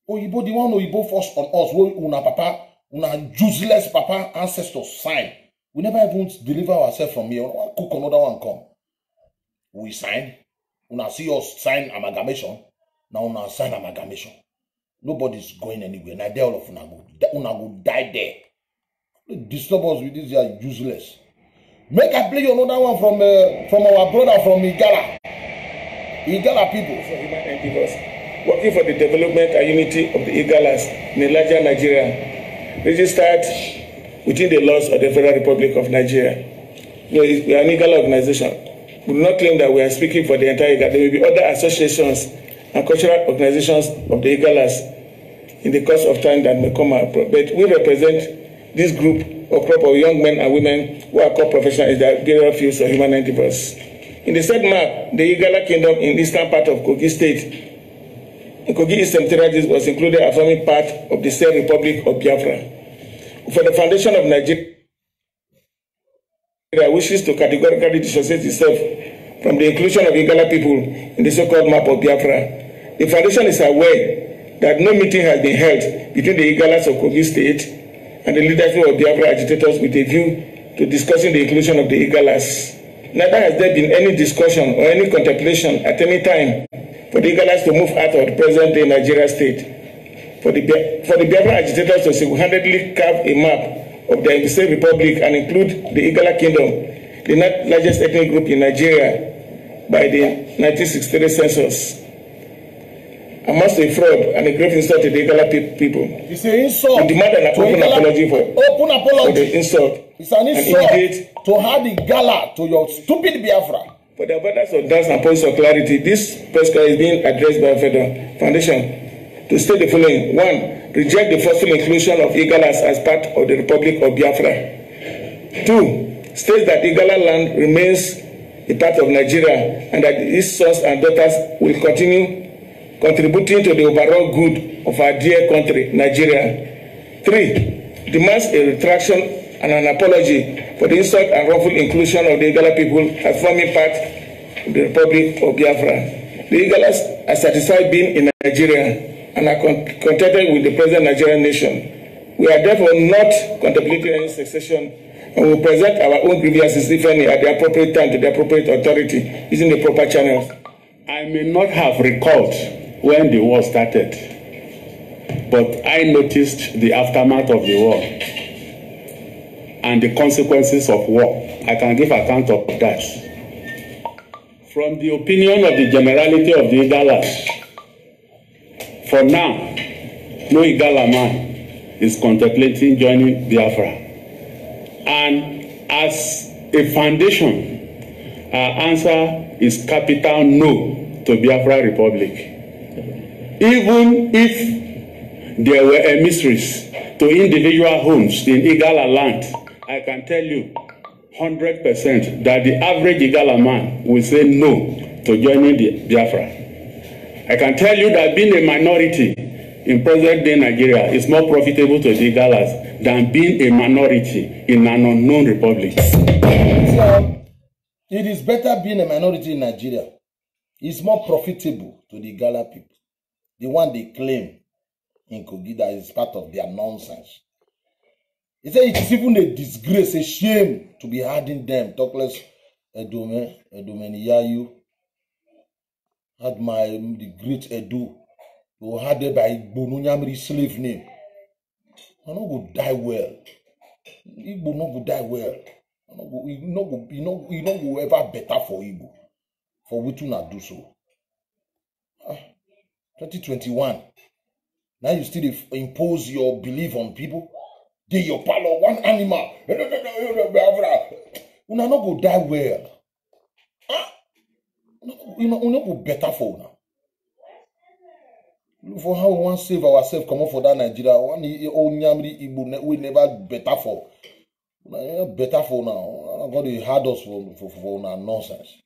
Oyibo, the one Oyibo force on us, una papa, una useless papa ancestors sign. We never even deliver ourselves from here. Cook another one come. We sign. Una see us sign amalgamation. Now una sign amalgamation. Nobody's going anywhere. Now they all of una go die there. Disturb us with this. They are useless. Make I play another one from our brother from Igala. Igala people. For human endeavors, working for the development and unity of the Igalas in a larger Nigeria, registered within the laws of the Federal Republic of Nigeria. We are an Igala organization. We do not claim that we are speaking for the entire Igala. There will be other associations and cultural organizations of the Igalas in the course of time that may come up. But we represent this group or crop of young men and women who are called professionals in the various fields of human endeavors. In the said map, the Igala Kingdom in the eastern part of Kogi State, in Kogi Eastern Territories, was included as forming part of the said Republic of Biafra. For the foundation of Nigeria wishes to categorically dissociate itself from the inclusion of Igala people in the so-called map of Biafra. The foundation is aware that no meeting has been held between the Igalas of Kogi State and the leadership of Biafra agitators with a view to discussing the inclusion of the Igalas. Neither has there been any discussion or any contemplation at any time for the Igalas to move out of the present-day Nigeria state. For the Biafra agitators to single-handedly carve a map of the State Republic and include the Igala Kingdom, the largest ethnic group in Nigeria, by the 1963 census, amounts to a fraud and a grave insult to the Igala people. It's an insult. We demand an open apology for the insult. It's an insult to have the Igala to your stupid Biafra. For the abundance of doubts and points of clarity, this press call is being addressed by Federal Foundation to state the following. 1. Reject the forceful inclusion of Igalas as part of the Republic of Biafra. 2. State that Igala land remains a part of Nigeria and that its sons and daughters will continue contributing to the overall good of our dear country, Nigeria. 3. Demands a retraction and an apology for the insult and wrongful inclusion of the Igala people as forming part of the Republic of Biafra. The Igalas are satisfied being in Nigeria and are contented with the present Nigerian nation. We are therefore not contemplating any secession and will present our own grievances, if any, at the appropriate time to the appropriate authority using the proper channels. I may not have recalled when the war started, but I noticed the aftermath of the war and the consequences of war. I can give account of that. From the opinion of the generality of the Igalas, for now, no Igala man is contemplating joining Biafra. And as a foundation, our answer is capital no to Biafra Republic. Even if there were emissaries to individual homes in Igala land, I can tell you 100% that the average Igala man will say no to joining the Biafra. I can tell you that being a minority in present-day Nigeria is more profitable to the Igalas than being a minority in an unknown republic. So, it is better being a minority in Nigeria. It's more profitable to the Igala people. The one they claim in Kogi that is part of their nonsense. He said it is even a disgrace, a shame to be hiding them. Talk less Edome Yayu. Had the great Edu, who had it by Bonunyamri slave name. I not go die well. Igbo not go die well. You know go ever better for Igbo. For we to not do so. 2021. Now you still impose your belief on people. They your palo one animal. You not go die well. we no go better for now. Look for how we want to save ourselves, come up for that Nigeria. One old Nyamri Igbo, we never better for. Better for now. I'm going to hard us for nonsense.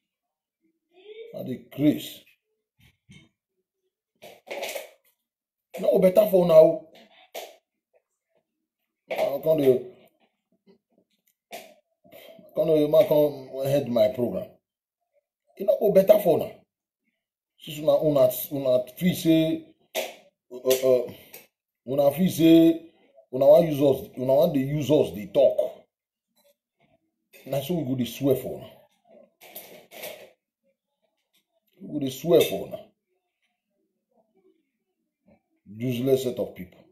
And the Chris. No better for now. I'm going to head my program. You know go better for now. Since una feel say una feel say una want use us, una want dey use us dey talk. Na so we go dey swear for now. We go dey swear for now. Useless set of people.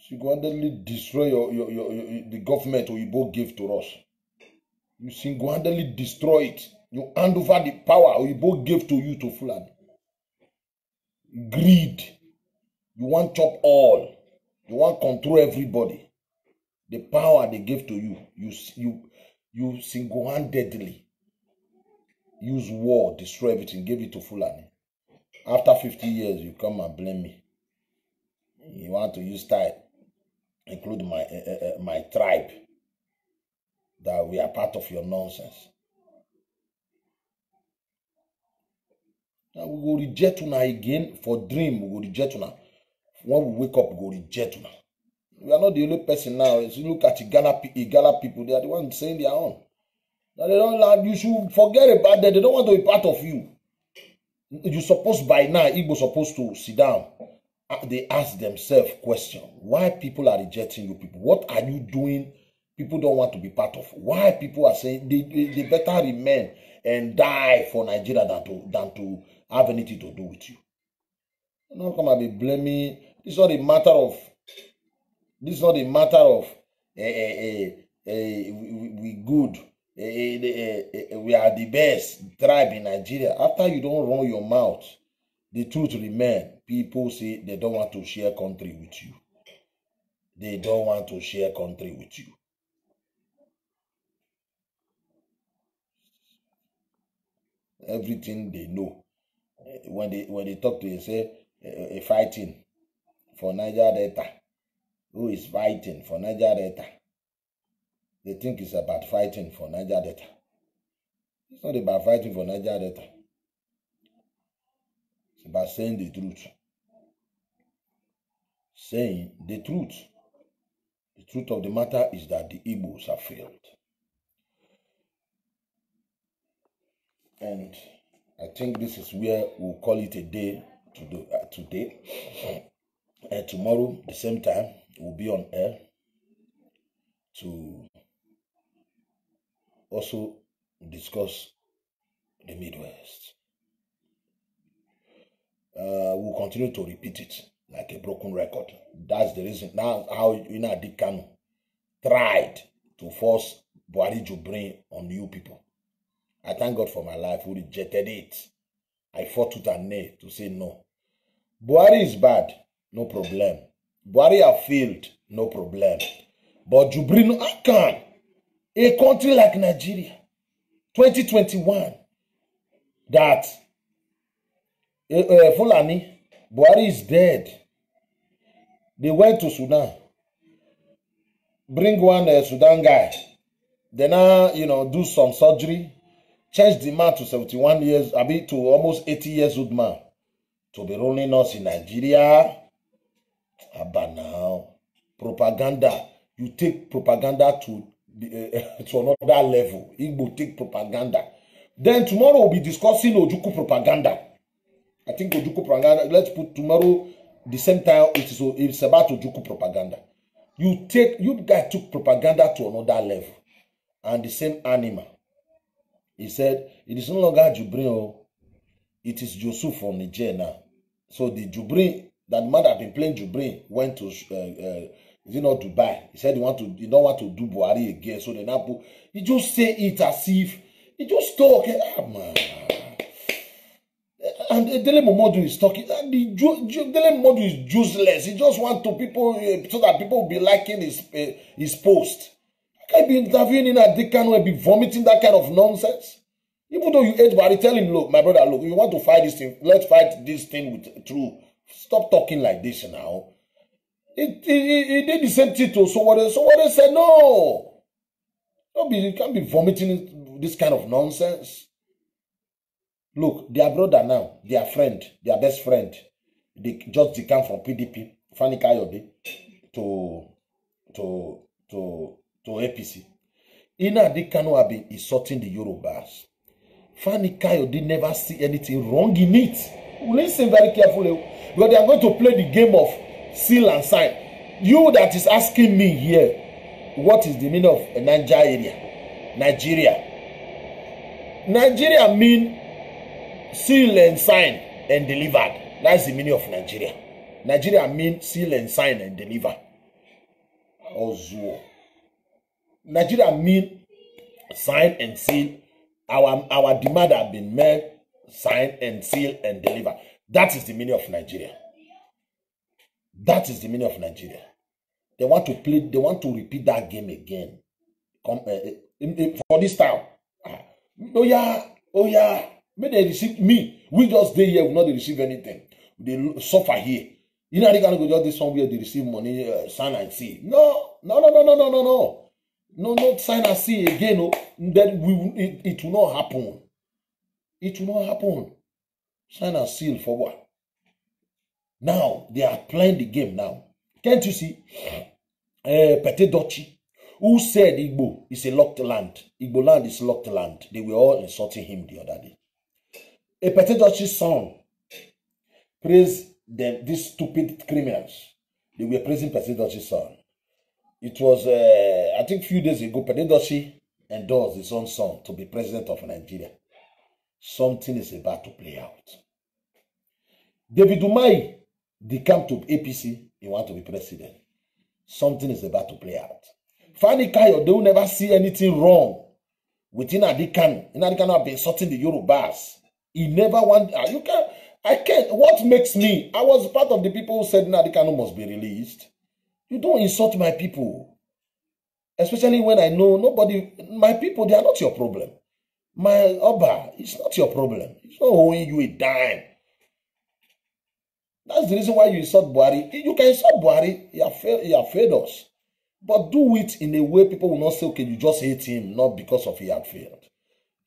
Single-handedly destroy your the government Oyibo gave to us. You single-handedly destroy it. You hand over the power Oyibo gave to you to Fulani. Greed. You want chop all. You want control everybody. The power they gave to you, you single-handedly use war, destroy everything, give it to Fulani. After 50 years, you come and blame me. You want to use type, include my tribe, that we are part of your nonsense. Now we go reject una again for dream. We go reject una. When we wake up, we go reject una. We are not the only person now. If you look at Igala people, they are the ones saying their own. Now they don't like, you should forget about that. They don't want to be part of you. You supposed by now, Igbo supposed to sit down. They ask themselves question. Why people are rejecting you people? What are you doing? People don't want to be part of. Why people are saying they better remain and die for Nigeria than to have anything to do with you. Don't come and be blaming. This is not a matter of. This is not a matter of. We good. We are the best tribe in Nigeria. After you don't run your mouth, the truth remains. People say they don't want to share country with you. They don't want to share country with you. Everything they know. When they talk to you, say fighting for Niger Delta. Who is fighting for Niger Delta? They think it's about fighting for Niger Delta. It's not about fighting for Niger Delta. It's about saying the truth. Saying the truth. The truth of the matter is that the Igbos have failed. And I think this is where we'll call it a day today. And tomorrow, the same time, we'll be on air to also discuss the Midwest. We'll continue to repeat it like a broken record. That's the reason. Now, how Nnamdi Kanu tried to force Buhari Jibrin on you people. I thank God for my life. We rejected it. I fought tooth and nail to say no. Buhari is bad, no problem. Buhari have failed, no problem. But Jibrin, I can. A country like Nigeria, 2021, that Fulani, Buhari is dead. They went to Sudan. Bring one Sudan guy. Then do some surgery. Change the man to 71 years, to almost 80 years old man. To be rolling us in Nigeria. But now, propaganda. You take propaganda to another level. Igbo take propaganda. Then tomorrow we'll be discussing Ojukwu propaganda. I think Ojukwu propaganda, let's put tomorrow the same time it's about Ojukwu propaganda. You guys took propaganda to another level. And the same animal. He said, it is no longer Jibrin, it is Joseph from Niger now. So the Jibrin, that man that had been playing Jibrin went to Dubai. He said he don't want to do Buhari again. So they now put, he just say it as if he just talk. Man. And Dele Momodu is talking. And Dele Momodu is useless. He just want to people so that people will be liking his post. I can't be interviewing in a Nnamdi Kanu and be vomiting that kind of nonsense. Even though you hate Buhari, tell him, look, my brother, look, you want to fight this thing, let's fight this thing with truth. Stop talking like this now. He did the same thing to Sowore. Sowore said, no. You can't be vomiting this kind of nonsense. Look, their brother now, their friend, their best friend, they just decamp from PDP, Fani Kayode, to APC. Nnamdi Kanu have been insulting the Yorubas. Fani Kayode never see anything wrong in it. Listen very carefully, because they are going to play the game of seal and sign. You that is asking me here, what is the meaning of Nigeria? Nigeria mean seal and sign and delivered. That's the meaning of Nigeria. Nigeria mean seal and sign and deliver. Ozuo. Nigeria mean sign and seal. Our demand have been made, sign and seal and deliver. That is the meaning of Nigeria. That is the meaning of Nigeria. They want to play, they want to repeat that game again. For this time. Oh yeah. May they receive me. We just stay here, we not receive anything. They suffer here. You know, they can go just this somewhere, they receive money, sign and seal. No, not sign and seal again. No. Then it will not happen. It will not happen. Sign and seal for what? Now, they are playing the game now. Can't you see? Pete Dochi, who said Igbo is a locked land. Igbo land is locked land. They were all insulting him the other day. Pete Dochi's son praised them, these stupid criminals. They were praising Pete Dochi's son. It was, I think a few days ago, Pete Dochi endorsed his own son to be president of Nigeria. Something is about to play out. David Umahi, they come to APC, he wants to be president. Something is about to play out. Fani Kayode, they will never see anything wrong with Nnamdi Kanu. Nnamdi Kanu have been insulting the Yorubas. He never want, I can't, what makes me, I was part of the people who said Nnamdi Kanu must be released. You don't insult my people. Especially when I know nobody, my people, they are not your problem. My Oba, it's not your problem. It's not owing you a dime. That's the reason why you insult Buhari. You can insult Buhari, he have failed us. But do it in a way people will not say, okay, you just hate him, not because of he had failed.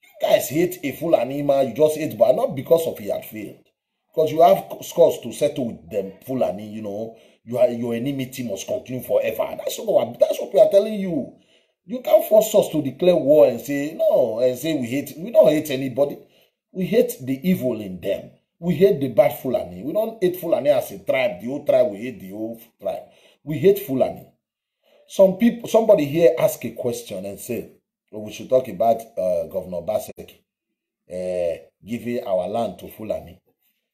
You guys hate a full animal, you just hate Buhari, not because of he had failed. Because you have scores to settle with them, Fulani, you know, your enmity must continue forever. That's what we are telling you. You can't force us to declare war and say, no, and say we don't hate anybody. We hate the evil in them. We hate the bad Fulani. We don't hate Fulani as a tribe. The whole tribe, we hate the whole tribe. We hate Fulani. Somebody here asked a question and said, well, we should talk about Governor Obaseki giving our land to Fulani.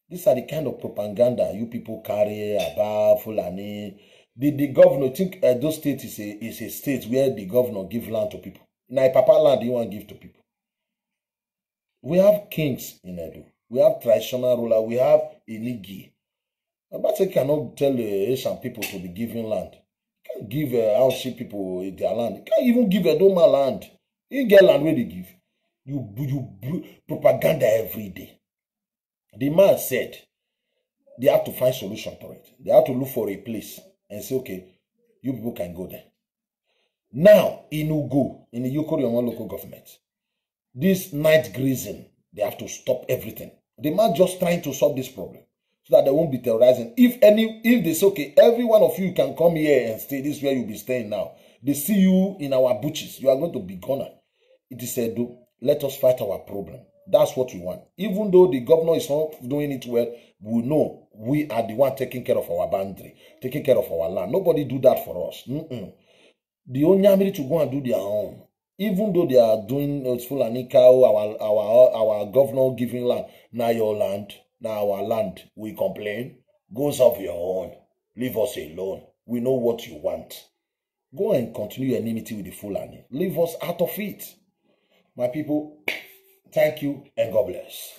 These are the kind of propaganda you people carry about Fulani. The governor, think Edo State is a state where the governor give land to people. Now, Papa land you want to give to people. We have kings in Edo. We have traditional ruler. We have Inigi. Obaseki cannot tell Asian people to be giving land. You can't give Hausa people their land. You can't even give Edoma land. You get land where they give. You propaganda every day. The man said they have to find solution to it. They have to look for a place and say, okay, you people can go there. Now, in Ugo, in the Yokorioma local government, this night grazing, they have to stop everything. The man just trying to solve this problem so that they won't be terrorizing. If they say, okay, every one of you can come here and stay, this is where you'll be staying now. They see you in our butches, you are going to be gone. It is said, let us fight our problem. That's what we want. Even though the governor is not doing it well, we know we are the one taking care of our boundary, taking care of our land. Nobody do that for us. The Onyamiri to go and do their own. Even though they are doing Fulani cow, our governor giving land, now your land, now our land, we complain. Goes off your own. Leave us alone. We know what you want. Go and continue your enmity with the Fulani. Leave us out of it. My people, thank you and God bless.